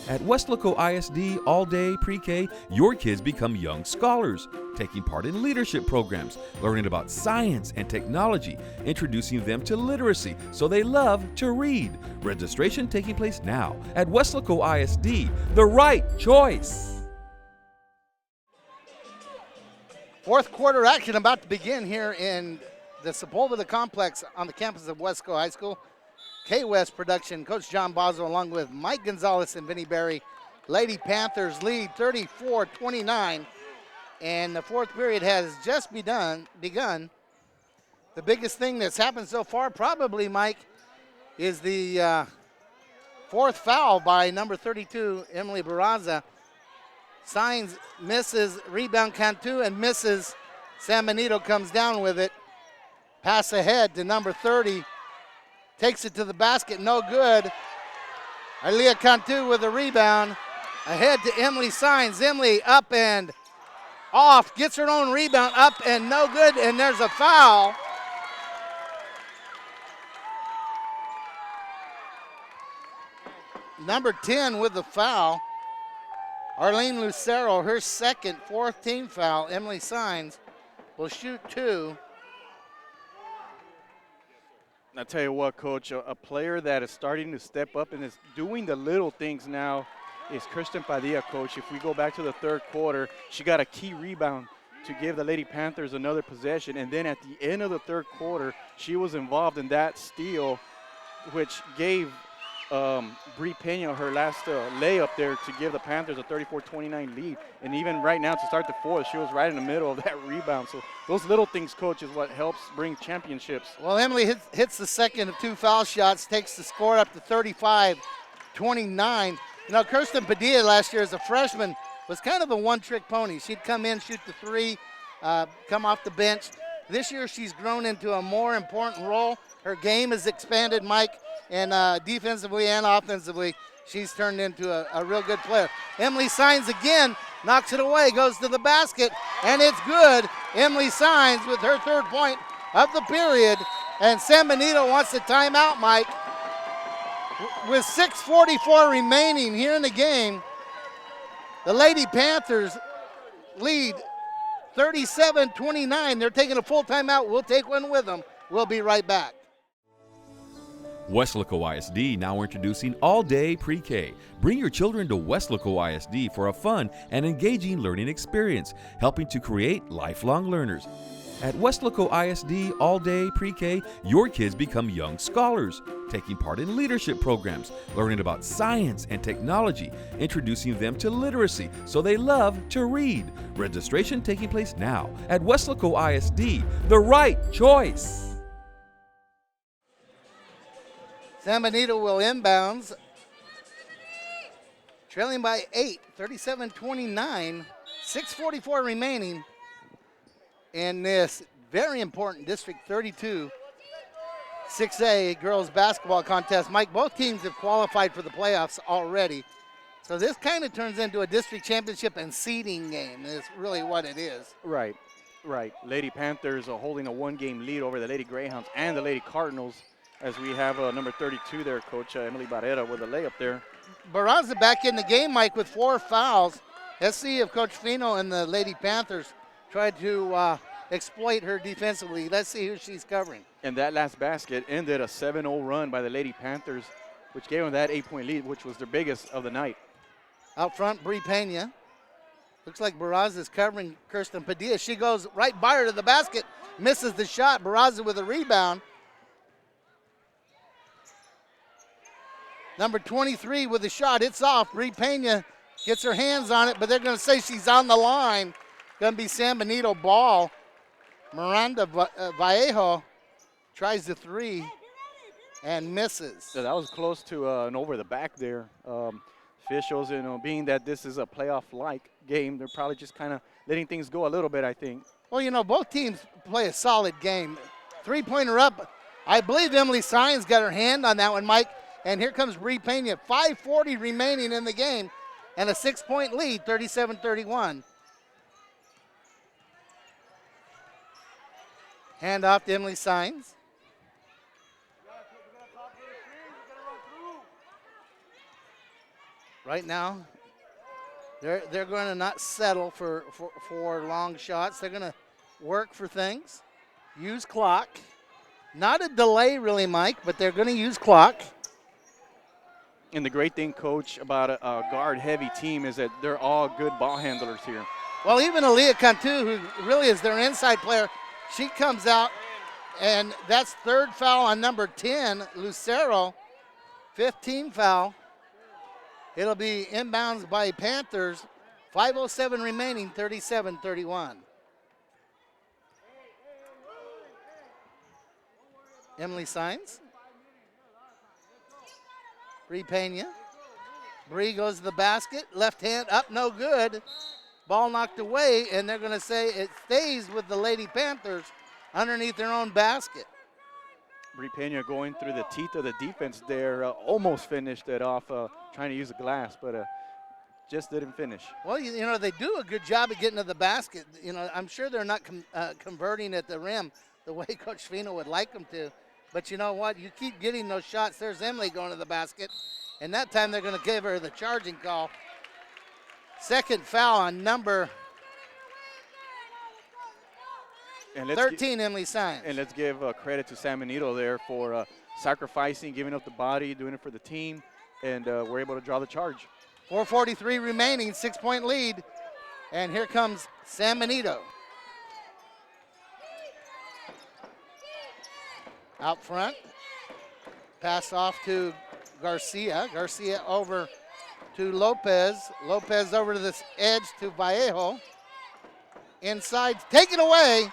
At Weslaco ISD all-day pre-K, your kids become young scholars, taking part in leadership programs, learning about science and technology, introducing them to literacy so they love to read. Registration taking place now at Weslaco ISD, the right choice. Fourth quarter action about to begin here in the Sepulveda complex on the campus of Wesco High School. K-West production, Coach John Boswell along with Mike Gonzalez and Vinnie Berry. Lady Panthers lead 34-29, and the fourth period has just begun. The biggest thing that's happened so far probably, Mike, is the fourth foul by number 32, Emily Barraza. Signs, misses, rebound Cantu, and misses. San Benito comes down with it. Pass ahead to number 30. Takes it to the basket, no good. Aliyah Cantu with a rebound. Ahead to Emily Signs. Emily up and off. Gets her own rebound, up and no good, and there's a foul. Number 10 with the foul. Arlene Lucero, her second, fourth team foul. Emily Signs will shoot two. I tell you what, Coach, a player that is starting to step up and is doing the little things now is Kirsten Padilla, Coach. If we go back to the third quarter, she got a key rebound to give the Lady Panthers another possession. And then at the end of the third quarter, she was involved in that steal, which gave Bree Pena her last layup there to give the Panthers a 34-29 lead. And even right now to start the fourth, she was right in the middle of that rebound. So those little things, Coach, is what helps bring championships. Well, Emily hits the second of two foul shots, takes the score up to 35-29. You know, Kirsten Padilla last year as a freshman was kind of a one-trick pony. She'd come in, shoot the three, come off the bench. This year she's grown into a more important role. Her game has expanded, Mike, and defensively and offensively, she's turned into a real good player. Emily Signs again, knocks it away, goes to the basket, and it's good. Emily Signs with her third point of the period, and San Benito wants a timeout, Mike. With 6:44 remaining here in the game, the Lady Panthers lead 37-29. They're taking a full timeout. We'll take one with them. We'll be right back. Weslaco ISD now introducing all-day pre-K. Bring your children to Weslaco ISD for a fun and engaging learning experience, helping to create lifelong learners. At Weslaco ISD all-day pre-K, your kids become young scholars, taking part in leadership programs, learning about science and technology, introducing them to literacy so they love to read. Registration taking place now at Weslaco ISD, the right choice. San Benito will inbounds, trailing by 8, 37-29, 6:44 remaining in this very important District 32 6A girls basketball contest. Mike, both teams have qualified for the playoffs already. So this kind of turns into a district championship and seeding game is really what it is. Right. Lady Panthers are holding a one-game lead over the Lady Greyhounds and the Lady Cardinals, as we have number 32 there, Coach Emily Barrera with a layup there. Barraza back in the game, Mike, with 4 fouls. Let's see if Coach Fino and the Lady Panthers tried to exploit her defensively. Let's see who she's covering. And that last basket ended a 7-0 run by the Lady Panthers, which gave them that 8-point lead, which was their biggest of the night. Out front, Bree Pena. Looks like Barraza is covering Kirsten Padilla. She goes right by her to the basket, misses the shot. Barraza with a rebound. Number 23 with a shot. It's off. Bree Pena gets her hands on it, but they're going to say she's on the line. Going to be San Benito ball. Miranda Vallejo tries the three and misses. So that was close to an over the back there. Officials, being that this is a playoff-like game, they're probably just kind of letting things go a little bit, I think. Well, both teams play a solid game. Three-pointer up. I believe Emily Sines got her hand on that one, Mike. And here comes Bree Pena. 5:40 remaining in the game and a 6-point lead, 37-31. Hand off to Emily Sines. Right now, they're going to not settle for long shots. They're going to work for things, use clock. Not a delay really, Mike, but they're going to use clock. And the great thing, Coach, about a guard-heavy team is that they're all good ball handlers here. Well, even Aaliyah Cantu, who really is their inside player, she comes out, and that's third foul on number 10, Lucero. 15 foul. It'll be inbounds by Panthers. 5:07 remaining, 37-31. Emily Sines. Bree Pena. Bree goes to the basket. Left hand up, no good. Ball knocked away, and they're going to say it stays with the Lady Panthers underneath their own basket. Bree Pena going through the teeth of the defense there, almost finished it off, trying to use a glass, but just didn't finish. Well, they do a good job of getting to the basket. I'm sure they're not converting at the rim the way Coach Fino would like them to. But you know what? You keep getting those shots. There's Emily going to the basket. And that time they're going to give her the charging call. Second foul on number 13, Emily Sines. And let's give credit to San Benito there for sacrificing, giving up the body, doing it for the team, and we're able to draw the charge. 4:43 remaining, 6-point lead. And here comes San Benito. Out front. Pass off to Garcia. Garcia over to Lopez. Lopez over to this edge to Vallejo. Inside, taken away.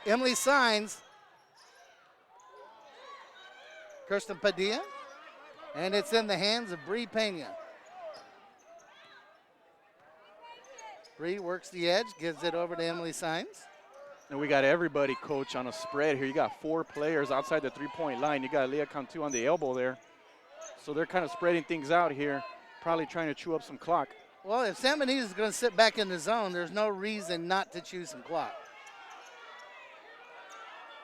Emily Sines. Kirsten Padilla. And it's in the hands of Bree Pena. Bree works the edge, gives it over to Emily Sines. And we got everybody, Coach, on a spread here. You got 4 players outside the three-point line. You got Leah Cantu on the elbow there. So they're kind of spreading things out here, probably trying to chew up some clock. Well, if San Benito is going to sit back in the zone, there's no reason not to chew some clock.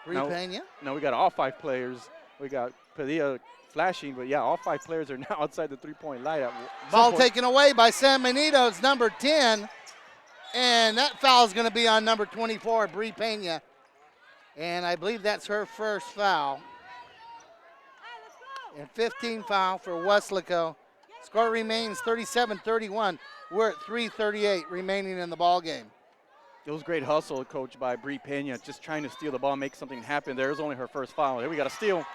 Bree Pena. Now we got all 5 players. We got Padilla flashing, but yeah, all 5 players are now outside the three-point line. Ball taken away by San Benito. It's number 10. And that foul is going to be on number 24, Bree Pena. And I believe that's her first foul. And 15 foul for Weslaco. Score remains 37-31. We're at 3:38 remaining in the ball game. It was great hustle, Coach, by Bree Pena, just trying to steal the ball, make something happen. There's only her first foul. Here we got a steal.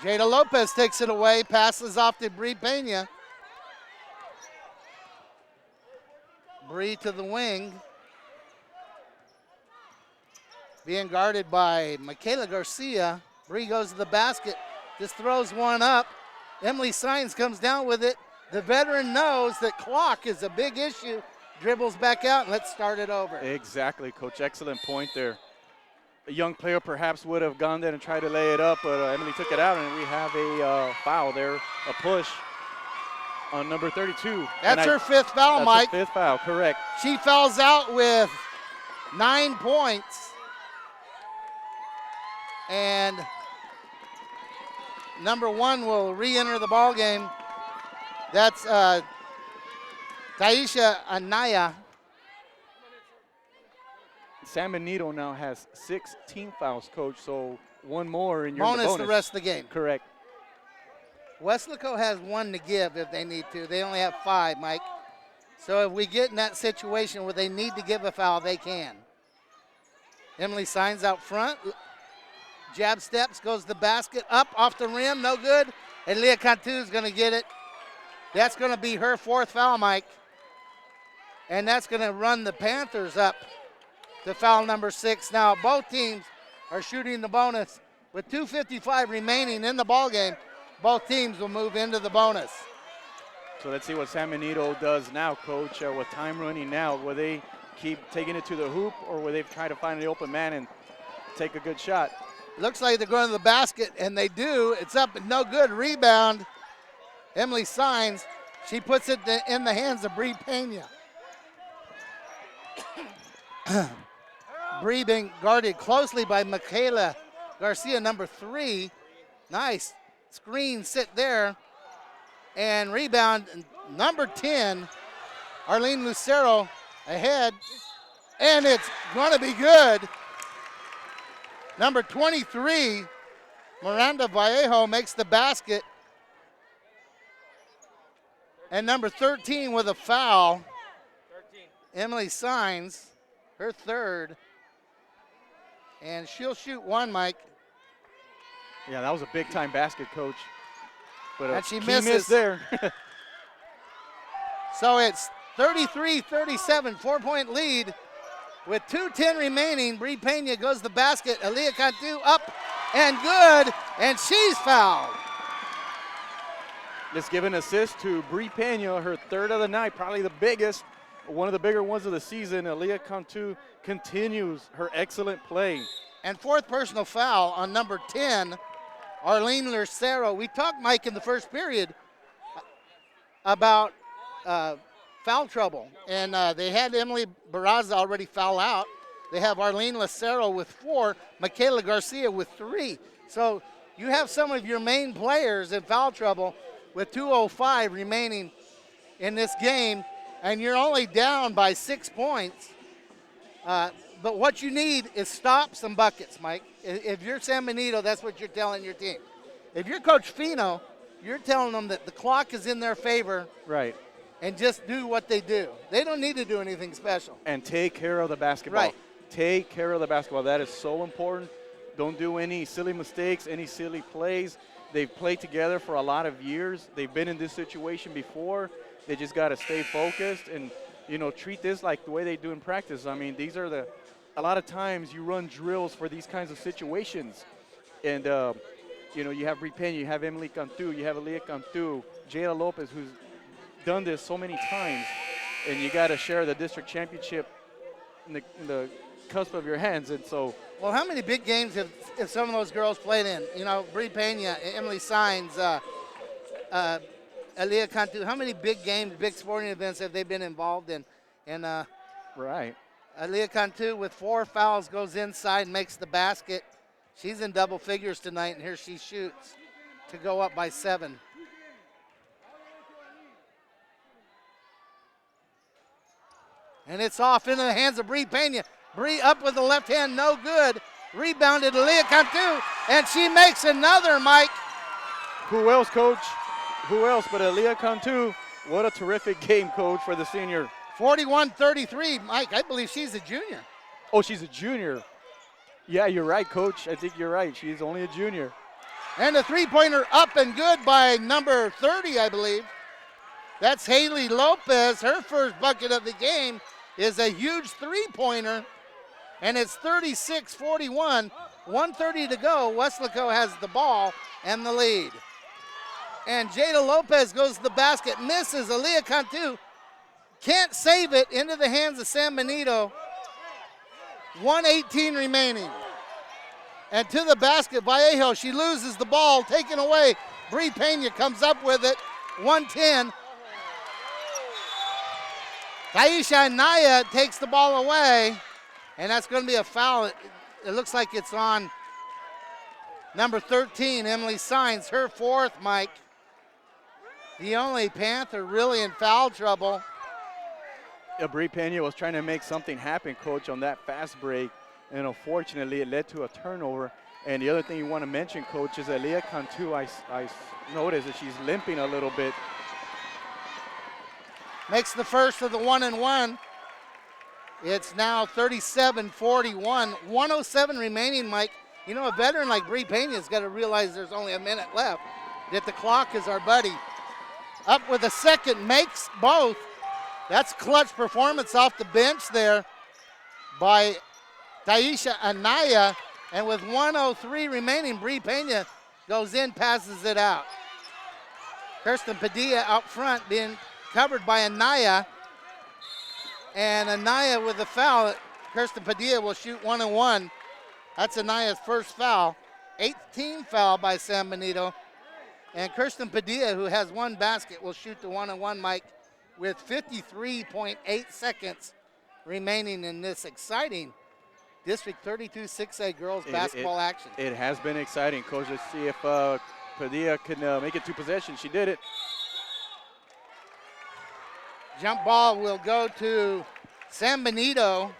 Jada Lopez takes it away, passes off to Bree Pena. Bree to the wing. Being guarded by Michaela Garcia. Bree goes to the basket, just throws one up. Emily Sines comes down with it. The veteran knows that clock is a big issue. Dribbles back out, and let's start it over. Exactly, Coach. Excellent point there. A young player perhaps would have gone there and tried to lay it up, but Emily took it out, and we have a foul there, a push on number 32. That's her 5th foul, Mike. That's her 5th foul, correct. She fouls out with 9 points. And number 1 will re-enter the ball game. That's Taisha Anaya. San Benito now has 16 fouls, Coach, so one more and you're in the bonus bonus. The rest of the game. Correct. Weslaco has 1 to give if they need to. They only have 5, Mike. So if we get in that situation where they need to give a foul, they can. Emily Sines out front. Jab steps, goes to the basket, up off the rim, no good. And Leah Cantu is going to get it. That's going to be her 4th foul, Mike. And that's going to run the Panthers up to foul number 6. Now, both teams are shooting the bonus. With 2:55 remaining in the ballgame, both teams will move into the bonus. So let's see what San Benito does now, Coach, with time running now. Will they keep taking it to the hoop, or will they try to find the open man and take a good shot? Looks like they're going to the basket, and they do. It's up and no good. Rebound. Emily Signs. She puts it in the hands of Bree Pena. Bree being guarded closely by Michaela Garcia, number 3. Nice screen sit there. And rebound, number 10, Arlene Lucero ahead. And it's going to be good. Number 23, Miranda Vallejo makes the basket. And number 13 with a foul, Emily Signs, her 3rd. And she'll shoot 1, Mike. Yeah, that was a big-time basket, Coach. But and she key misses miss there. So it's 33-37, 4-point lead. With 2:10 remaining, Bree Pena goes to the basket. Aaliyah Cantu up and good, and she's fouled. Let's give an assist to Bree Pena, her 3rd of the night, probably the biggest, one of the bigger ones of the season. Aaliyah Cantu continues her excellent play. And 4th personal foul on number 10, Arlene Lucero. We talked, Mike, in the first period about foul trouble. And they had Emily Barraza already foul out. They have Arlene Lucero with 4, Michaela Garcia with 3. So you have some of your main players in foul trouble with 2:05 remaining in this game, and you're only down by 6 points. But what you need is stops and buckets, Mike. If you're San Benito, that's what you're telling your team. If you're Coach Fino, you're telling them that the clock is in their favor. Right. And just do what they do. They don't need to do anything special. And take care of the basketball. Right. Take care of the basketball. That is so important. Don't do any silly mistakes, any silly plays. They've played together for a lot of years. They've been in this situation before. They just got to stay focused and, treat this like the way they do in practice. I mean, these are a lot of times you run drills for these kinds of situations. And, you have Bree Pena, you have Emily Cantu, you have Aaliyah Cantu, Jayla Lopez, who's done this so many times. And you got to share the district championship in the cusp of your hands. And so, well, how many big games have some of those girls played in? Bree Pena, Emily Signs, Aaliyah Cantu. How many big games, big sporting events have they been involved in? And right. Aaliyah Cantu with 4 fouls goes inside, makes the basket. She's in double figures tonight, and here she shoots to go up by 7. And it's off into the hands of Bree Pena. Bree up with the left hand, no good. Rebounded Aaliyah Cantu, and she makes another, Mike. Who else, Coach? Who else but Aaliyah Cantu? What a terrific game, Coach, for the senior. 41-33. Mike, I believe she's a junior. Oh, she's a junior. Yeah, you're right, Coach. I think you're right. She's only a junior. And a three-pointer up and good by number 30, I believe. That's Haley Lopez. Her first bucket of the game is a huge three-pointer. And it's 36-41. 1:30 to go. Weslaco has the ball and the lead. And Jada Lopez goes to the basket, misses. Aaliyah Cantu can't save it, into the hands of San Benito. 1:18 remaining. And to the basket, Vallejo, she loses the ball, taken away. Bree Pena comes up with it, 110. Taisha Naya takes the ball away, and that's going to be a foul. It looks like it's on number 13, Emily Signs, her fourth, Mike. The only Panther really in foul trouble. Bree Pena was trying to make something happen, Coach, on that fast break, and unfortunately it led to a turnover. And the other thing you want to mention, Coach, is Aaliyah Cantu. I noticed that she's limping a little bit. Makes the first of the 1-and-1. It's now 37-41. 1:07 remaining, Mike. You know, a veteran like Bree Pena's got to realize there's only a minute left. at the clock is our buddy. Up with a second, makes both. That's clutch performance off the bench there by Taisha Anaya. And with 1:03 remaining, Bree Pena goes in, passes it out. Kirsten Padilla out front being covered by Anaya. And Anaya with the foul. Kirsten Padilla will shoot 1-1. That's Anaya's first foul. 18th foul by San Benito. And Kirsten Padilla, who has one basket, will shoot the 1-1, Mike, with 53.8 seconds remaining in this exciting District 32 6A girls basketball action. It has been exciting, Coach. Let's see if Padilla can make it to possession. She did it. Jump ball will go to San Benito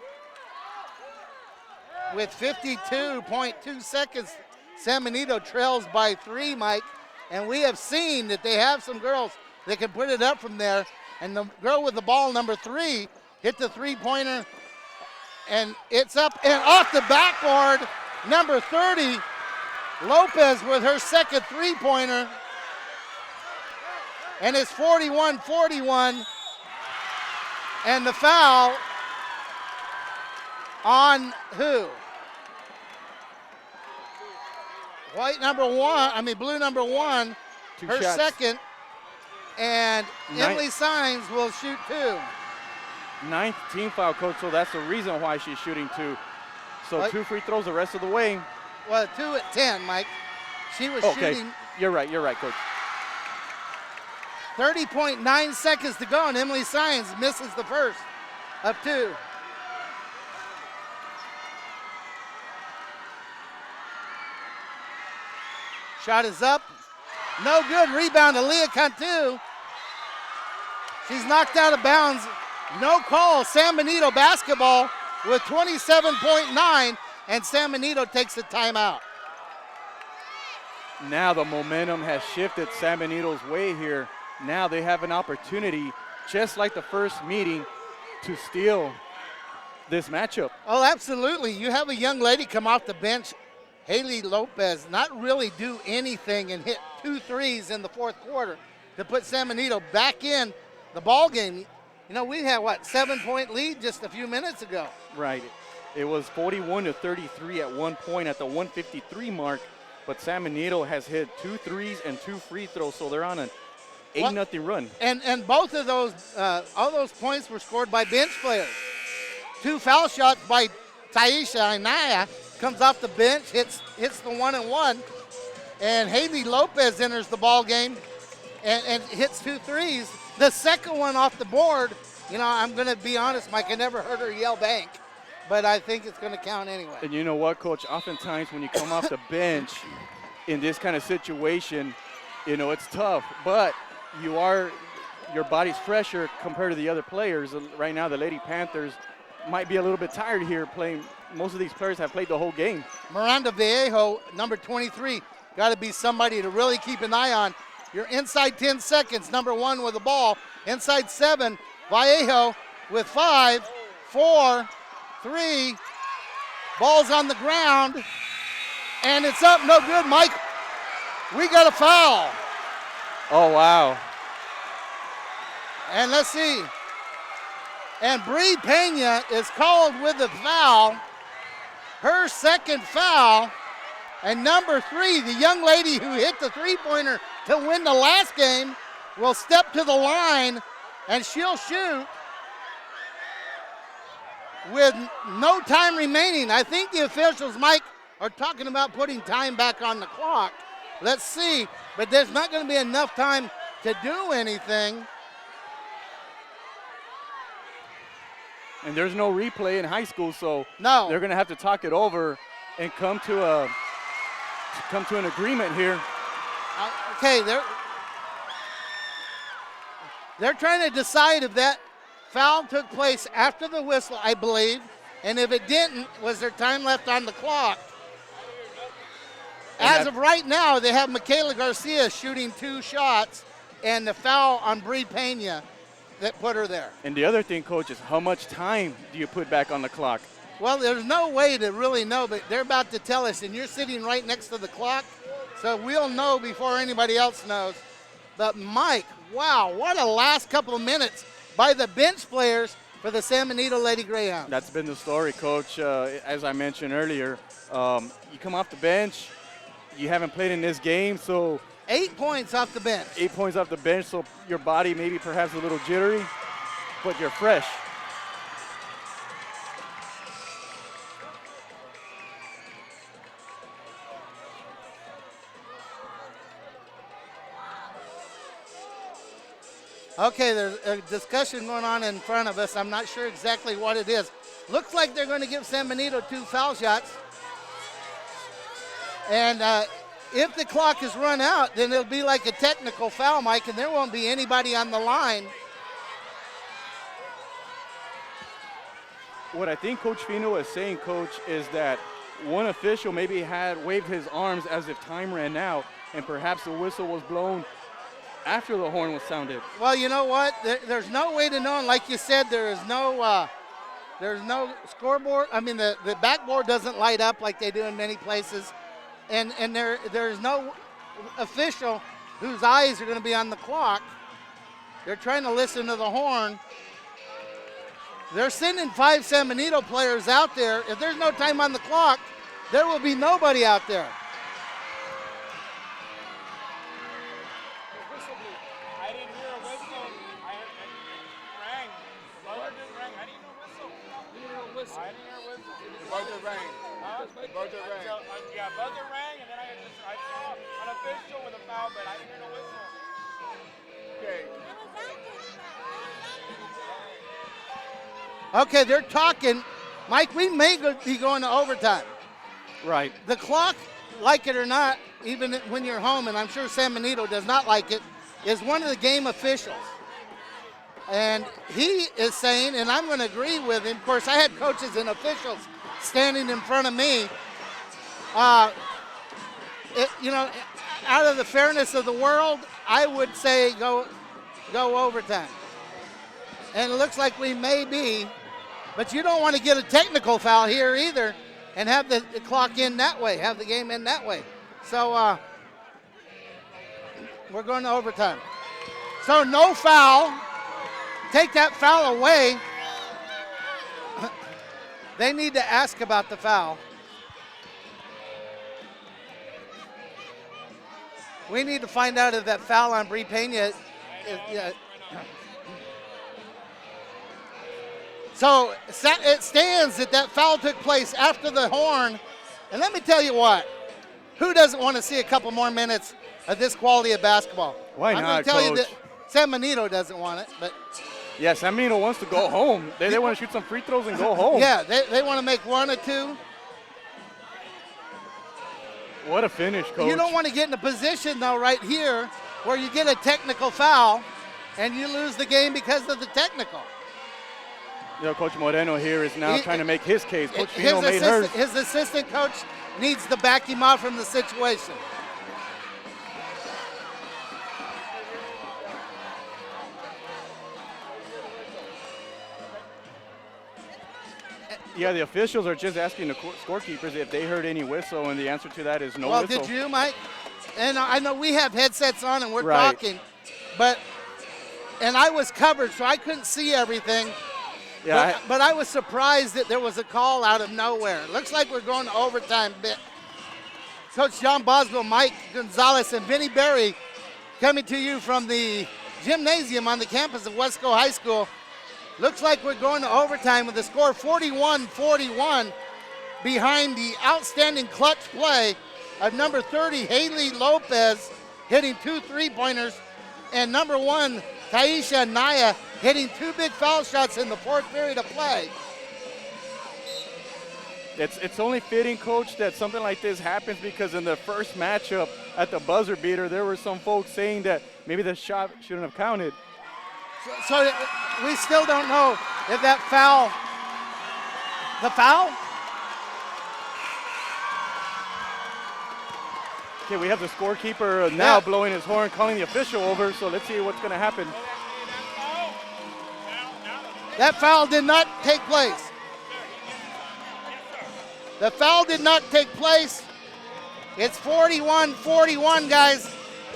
with 52.2 seconds. San Benito trails by 3, Mike. And we have seen that they have some girls that can put it up from there. And the girl with the ball, number 3, hit the three-pointer. And it's up and off the backboard. Number 30, Lopez with her second three-pointer. And it's 41-41. And the foul on who? Blue number 1, her shots. Second. And Emily Sines will shoot 2. 9th team foul, Coach, so that's the reason why she's shooting 2. So 2 free throws the rest of the way. Well, 2 at 10, Mike. She was shooting. You're right, Coach. 30.9 seconds to go, and Emily Sines misses the first of 2. Shot is up. No good. Rebound to Leah Cantu. She's knocked out of bounds. No call. San Benito basketball with 27.9, and San Benito takes a timeout. Now the momentum has shifted San Benito's way here. Now they have an opportunity, just like the first meeting, to steal this matchup. Oh, absolutely. You have a young lady come off the bench, Haley Lopez, not really do anything and hit 2 threes in the fourth quarter to put San Benito back in the ball game. You know, we had, 7-point lead just a few minutes ago. Right. It was 41-33 at one point at the 153 mark, but San Benito has hit 2 threes and 2 free throws, so they're on an 8-0 run. And both of those, all those points were scored by bench players. 2 foul shots by Taisha Anaya, comes off the bench, hits the 1-1, and Haley Lopez enters the ball game and hits 2 threes. The second one off the board, you know, I'm going to be honest, Mike, I never heard her yell bank, but I think it's going to count anyway. And you know what, Coach? Oftentimes when you come off the bench in this kind of situation, you know, it's tough, but your body's fresher compared to the other players. Right now, the Lady Panthers might be a little bit tired here playing. Most of these players have played the whole game. Miranda Vallejo, number 23, got to be somebody to really keep an eye on. You're inside 10 seconds, number 1 with the ball. Inside 7, Vallejo with 5, 4, 3. Ball's on the ground, and it's up, no good. Mike, we got a foul. Oh, wow. And let's see. And Bree Pena is called with the foul. Her second foul. And number 3, the young lady who hit the three-pointer to win the last game, will step to the line, and she'll shoot with no time remaining. I think the officials, Mike, are talking about putting time back on the clock. Let's see. But there's not going to be enough time to do anything. And there's no replay in high school, so no, they're going to have to talk it over and come to an agreement here. Okay, they're trying to decide if that foul took place after the whistle, I believe, and if it didn't, was there time left on the clock? As of right now, they have Michaela Garcia shooting 2 shots, and the foul on Bree Pena that put her there. And the other thing, Coach, is how much time do you put back on the clock? Well, there's no way to really know, but they're about to tell us, and you're sitting right next to the clock, So we'll know before anybody else knows. But Mike, wow, what a last couple of minutes by the bench players for the San Benito Lady Greyhounds. That's been the story, Coach. As I mentioned earlier, you come off the bench, you haven't played in this game, so 8 points off the bench. 8 points off the bench, so your body maybe perhaps a little jittery, but you're fresh. Okay, there's a discussion going on in front of us. I'm not sure exactly what it is. Looks like they're going to give San Benito 2 foul shots. And if the clock is run out, then it'll be like a technical foul, Mike, and there won't be anybody on the line. What I think Coach Fino is saying, Coach, is that one official maybe had waved his arms as if time ran out, and perhaps the whistle was blown after the horn was sounded. Well, you know what? There's no way to know. And like you said, there's no scoreboard. I mean, the backboard doesn't light up like they do in many places. And there's no official whose eyes are going to be on the clock. They're trying to listen to the horn. They're sending 5 San Benito players out there. If there's no time on the clock, there will be nobody out there. I didn't hear a whistle. I heard it rang. The buzzer didn't ring. I didn't hear a whistle. I didn't hear a whistle. The buzzer rang. Huh? The buzzer rang. Yeah, buzzer rang, and then I saw an official with a foul, but I didn't hear no whistle. Okay. Okay, they're talking. Mike, we may be going to overtime. Right. The clock, like it or not, even when you're home, and I'm sure San Benito does not like it, is one of the game officials. And he is saying, and I'm going to agree with him, of course, I had coaches and officials standing in front of me. Out of the fairness of the world, I would say go overtime. And it looks like we may be, but you don't want to get a technical foul here either and have the clock in that way, have the game in that way. So we're going to overtime. So no foul. Take that foul away. They need to ask about the foul. We need to find out if that foul on Brie Pena is. So it stands that foul took place after the horn. And let me tell you what, who doesn't want to see a couple more minutes of this quality of basketball? Why I'm not, going to tell Coach? you that San Benito doesn't want it, but Yeah, San Benito wants to go home. They want to shoot some free throws and go home. yeah, they want to make 1 or 2. What a finish, Coach. You don't want to get in a position, though, right here where you get a technical foul and you lose the game because of the technical. You know, Coach Moreno here is now trying to make his case. Coach Fino made hers. His assistant coach needs to back him out from the situation. Yeah, the officials are just asking the scorekeepers if they heard any whistle, and the answer to that is no Well, whistle. did you, Mike? And I know we have headsets on and we're Right. talking, and I was covered, so I couldn't see everything. Yeah, But I was surprised that there was a call out of nowhere. Looks like we're going to overtime. Coach John Boswell, Mike Gonzalez, and Vinny Berry coming to you from the gymnasium on the campus of Wesco High School. Looks like we're going to overtime with the score 41-41 behind the outstanding clutch play of number 30, Haley Lopez, hitting 2 3-pointers, and number 1, Taisha Naya, hitting 2 big foul shots in the 4th period of play. it's only fitting, Coach, that something like this happens because in the first matchup at the buzzer beater, there were some folks saying that maybe the shot shouldn't have counted. So we still don't know if that foul, the foul? Okay, we have the scorekeeper now blowing his horn, calling the official over, so let's see what's going to happen. That foul did not take place. The foul did not take place. It's 41-41, guys,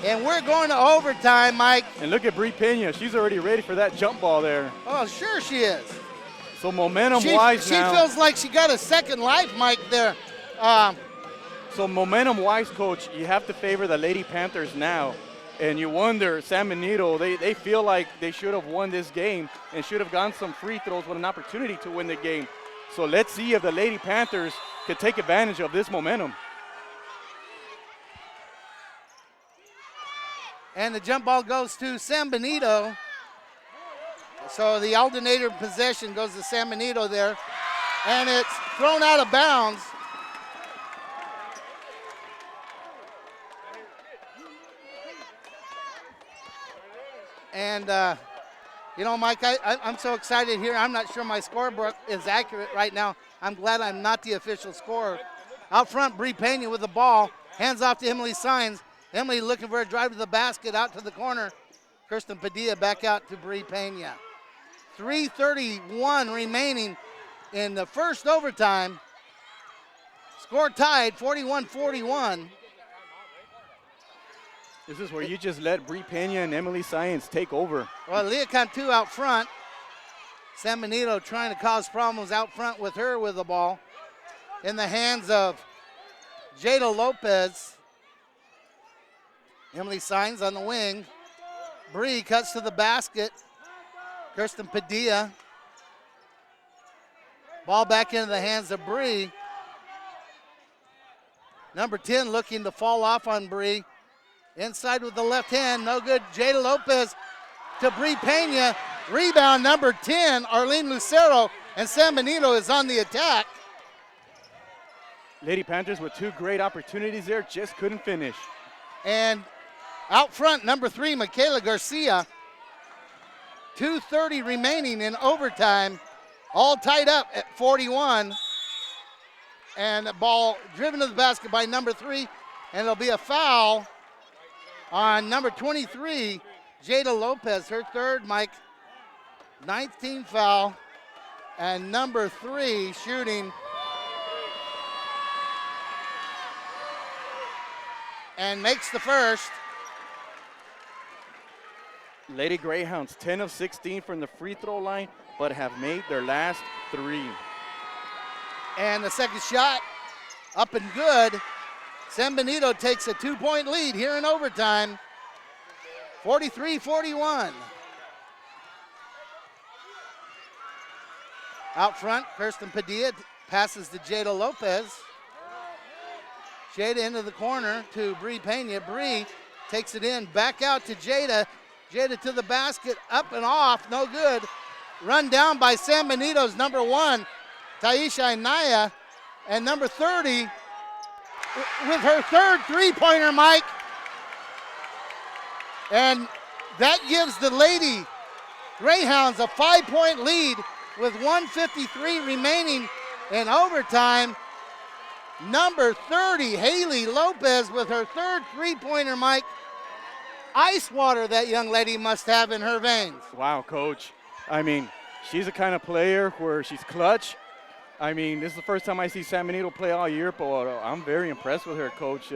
and we're going to overtime, Mike. And look at Bree Pena. She's already ready for that jump ball there. Oh, sure she is. So momentum-wise now. She feels like she got a second life, Mike, there. So momentum-wise, Coach, you have to favor the Lady Panthers now. And you wonder, San Benito, they feel like they should have won this game and should have gotten some free throws with an opportunity to win the game. So let's see if the Lady Panthers could take advantage of this momentum. And the jump ball goes to San Benito. So the alternator possession goes to San Benito there. And it's thrown out of bounds. And, you know, Mike, I'm so excited here. I'm not sure my scorebook is accurate right now. I'm glad I'm not the official scorer. Out front, Bree Pena with the ball. Hands off to Emily Sines. Emily looking for a drive to the basket, out to the corner. Kirsten Padilla back out to Bree Pena. 3:31 remaining in the first overtime. Score tied, 41-41. This is where you just let Bree Pena and Emily Science take over. Well, Leah Cantu out front. San Benito trying to cause problems out front with her with the ball. In the hands of Jada Lopez. Emily Sines on the wing. Bree cuts to the basket. Kirsten Padilla. Ball back into the hands of Bree. Number 10 looking to fall off on Bree. Inside with the left hand, no good. Jada Lopez to Bree Pena. Rebound number 10, Arlene Lucero, and San Benito is on the attack. Lady Panthers with two great opportunities there, just couldn't finish. And out front, number 3, Michaela Garcia. 2:30 remaining in overtime. All tied up at 41. And the ball driven to the basket by number 3, and it'll be a foul on number 23, Jada Lopez, her third, Mike. 9th team foul. And number 3 shooting. And makes the first. Lady Greyhounds, 10 of 16 from the free throw line, but have made their last 3. And the second shot up and good. San Benito takes a 2-point lead here in overtime. 43-41. Out front, Kirsten Padilla passes to Jada Lopez. Jada into the corner to Bree Pena. Bree takes it in, back out to Jada. Jada to the basket, up and off, no good. Run down by San Benito's number 1, Taisha Inaya, and number 30 with her third three-pointer, Mike. And that gives the Lady Greyhounds a 5-point lead with 1:53 remaining in overtime. Number 30, Haley Lopez with her third three-pointer, Mike. Ice water that young lady must have in her veins. Wow, Coach. I mean, she's the kind of player where she's clutch. I mean, this is the first time I see San Benito play all year, but I'm very impressed with her, Coach.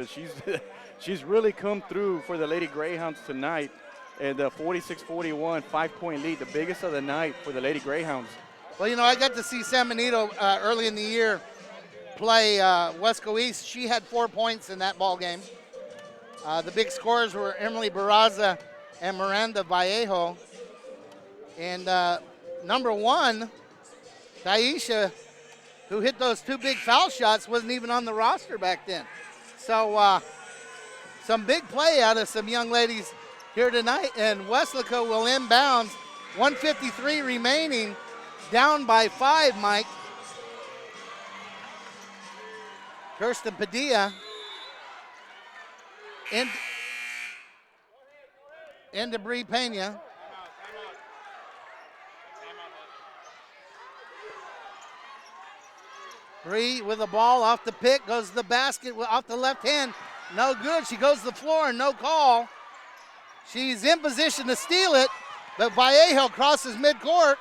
She's really come through for the Lady Greyhounds tonight. And the 46-41, 5-point lead, the biggest of the night for the Lady Greyhounds. Well, you know, I got to see San Benito early in the year play Wesco East. She had 4 points in that ball game. The big scorers were Emily Barraza and Miranda Vallejo. And number 1, Taisha, who hit those 2 big foul shots, wasn't even on the roster back then. So some big play out of some young ladies here tonight. And Weslaco will inbounds. 1:53 remaining, down by 5, Mike. Kirsten Padilla into Bree Pena. Bree with the ball off the pick, goes to the basket off the left hand. No good. She goes to the floor and no call. She's in position to steal it, but Vallejo crosses midcourt.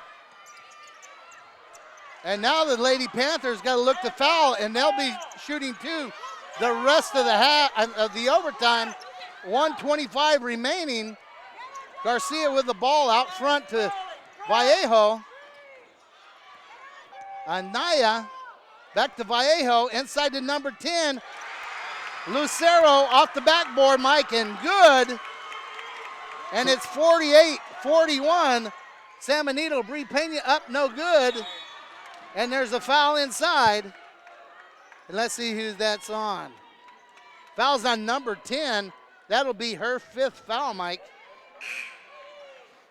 And now the Lady Panthers got to look to foul, and they'll be shooting 2 the rest of the overtime. 1:25 remaining. Garcia with the ball out front to Vallejo. Anaya back to Vallejo, inside to number 10. Lucero off the backboard, Mike, and good. And it's 48-41. San Benito, Brie Pena up, no good. And there's a foul inside. And let's see who that's on. Foul's on number 10. That'll be her 5th foul, Mike.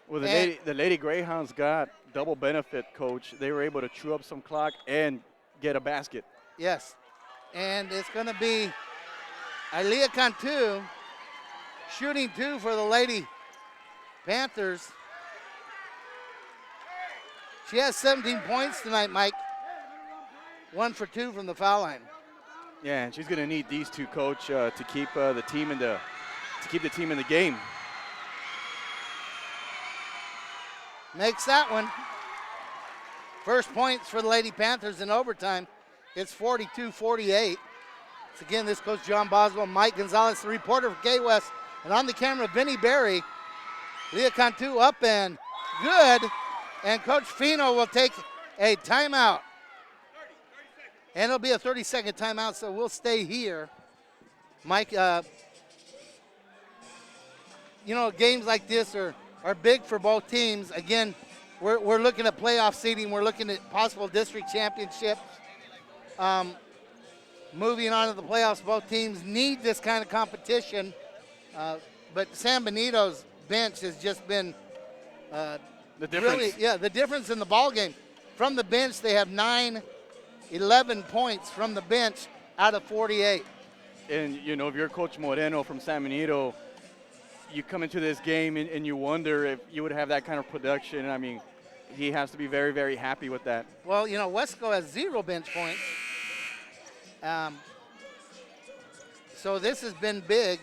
Well, the Lady Greyhounds got double benefit, Coach. They were able to chew up some clock and get a basket. Yes. And it's going to be Alia Cantu shooting 2 for the Lady Panthers. She has 17 points tonight, Mike. 1 for 2 from the foul line. Yeah, and she's going to need these two, Coach, to keep the team in the game. Makes that one. First points for the Lady Panthers in overtime. It's 42-48. So again, this Coach John Boswell, Mike Gonzalez, the reporter for K-West, and on the camera, Vinny Berry. Leah Cantu up and good. And Coach Fino will take a timeout. And it'll be a 30-second timeout, so we'll stay here. Mike, games like this are big for both teams. Again, we're looking at playoff seeding. We're looking at possible district championships. Moving on to the playoffs, both teams need this kind of competition. But San Benito's bench has just been the difference. The difference in the ball game. From the bench, they have 11 points from the bench out of 48. And, if you're Coach Moreno from San Benito, you come into this game and you wonder if you would have that kind of production. I mean, he has to be very, very happy with that. Well, Wesco has 0 bench points. So this has been big.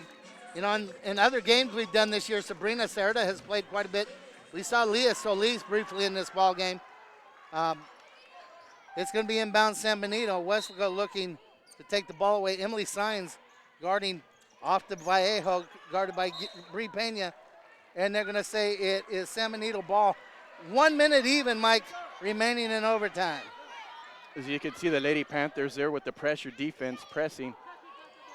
In other games we've done this year, Sabrina Cerda has played quite a bit. We saw Leah Solis briefly in this ball game. It's going to be inbound San Benito. Wesco looking to take the ball away. Emily Sines guarding off to Vallejo, guarded by Brie Pena. And they're going to say it is San Benito ball. 1 minute even, Mike, remaining in overtime. As you can see, the Lady Panthers there with the pressure defense pressing.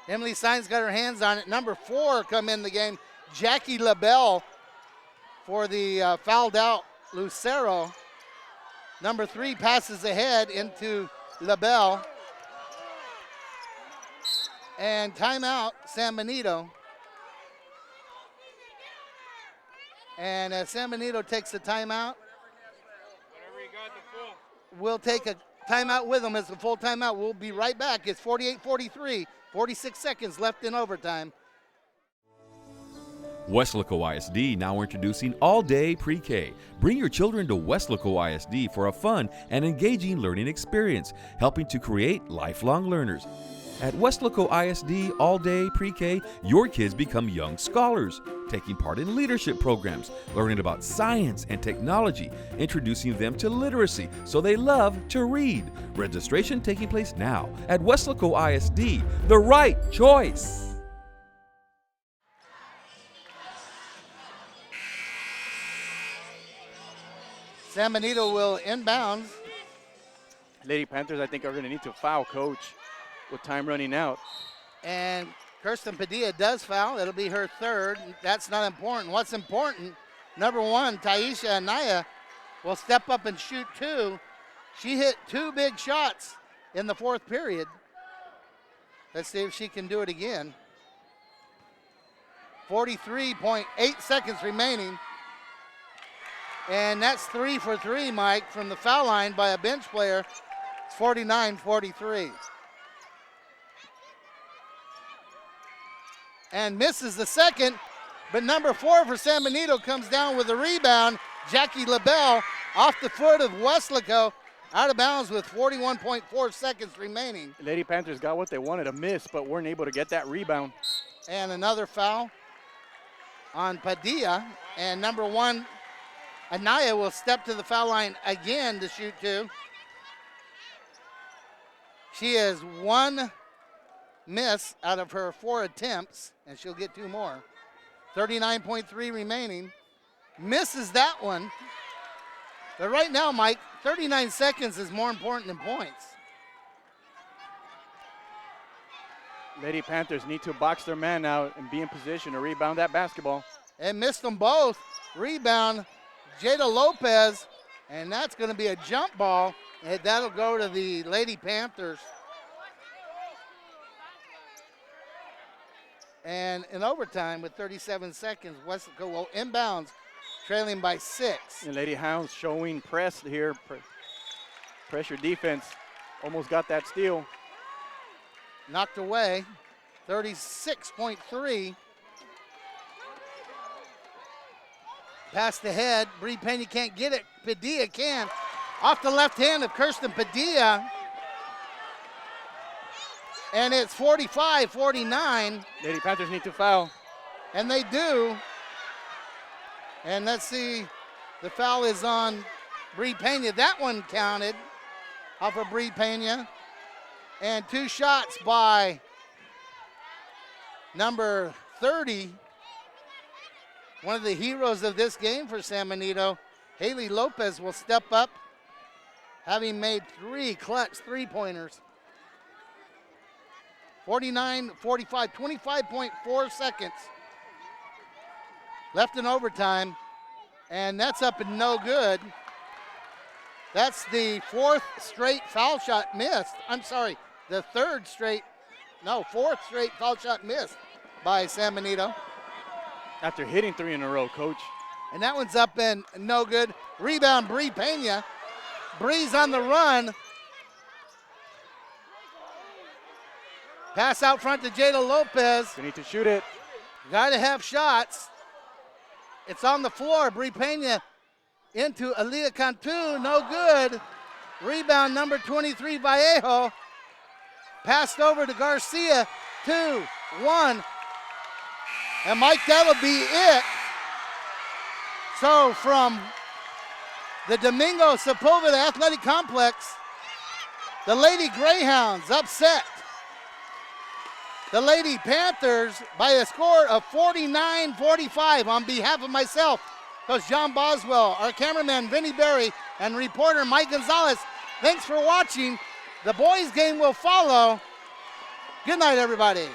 Emily Sines got her hands on it. Number 4 come in the game. Jackie LaBelle for the fouled out Lucero. Number 3 passes ahead into LaBelle. And timeout, San Benito. And as San Benito takes the timeout, we'll take a timeout with them. It's a full timeout. We'll be right back. It's 48-43, 46 seconds left in overtime. Weslaco ISD now introducing all-day pre-K. Bring your children to Weslaco ISD for a fun and engaging learning experience, helping to create lifelong learners. At Weslaco ISD all-day pre-K, your kids become young scholars, taking part in leadership programs, learning about science and technology, introducing them to literacy so they love to read. Registration taking place now at Weslaco ISD, the right choice. San Benito will inbound. Lady Panthers, I think, are going to need to foul, Coach, with time running out. And Kirsten Padilla does foul. It'll be her 3rd. That's not important. What's important, number 1, Taisha Anaya will step up and shoot 2. She hit 2 big shots in the 4th period. Let's see if she can do it again. 43.8 seconds remaining. And that's 3 for 3, Mike, from the foul line by a bench player. It's 49-43. And misses the second, but number 4 for San Benito comes down with a rebound. Jackie LaBelle off the foot of Weslaco, out of bounds with 41.4 seconds remaining. Lady Panthers got what they wanted, a miss, but weren't able to get that rebound. And another foul on Padilla, and number 1, Anaya will step to the foul line again to shoot 2. She is 1 miss out of her 4 attempts, and she'll get 2 more. 39.3 remaining. Misses that one. But right now, Mike, 39 seconds is more important than points. Lady Panthers need to box their man out and be in position to rebound that basketball. And missed them both. Rebound, Jada Lopez, and that's going to be a jump ball, and that'll go to the Lady Panthers. And in overtime with 37 seconds, Wesco will inbounds, trailing by 6. And Lady Hounds showing press here. Pressure defense. Almost got that steal. Knocked away, 36.3. Past the head, Bree Pena can't get it. Padilla can. Off the left hand of Kirsten Padilla. And it's 45-49. Lady Panthers need to foul. And they do. And let's see, the foul is on Bree Pena. That one counted off of Bree Pena. And 2 shots by number 30. One of the heroes of this game for San Benito, Haley Lopez, will step up, having made 3 clutch 3-pointers. 49-45, 25.4 seconds left in overtime, and that's up and no good. That's the 4th straight foul shot missed. I'm sorry, the 4th straight foul shot missed by San Benito. After hitting 3 in a row, Coach. And that one's up and no good. Rebound, Bree Pena. Bree's on the run. Pass out front to Jada Lopez. They need to shoot it. Got to have shots. It's on the floor. Bree Pena into Aaliyah Cantu. No good. Rebound number 23, Vallejo. Passed over to Garcia. 2, 1. And Mike, that'll be it. So from the Domingo Sepulveda Athletic Complex, the Lady Greyhounds upset the Lady Panthers by a score of 49-45. On behalf of myself, Coach John Boswell, our cameraman Vinny Berry, and reporter Mike Gonzalez, thanks for watching. The boys game will follow. Good night, everybody.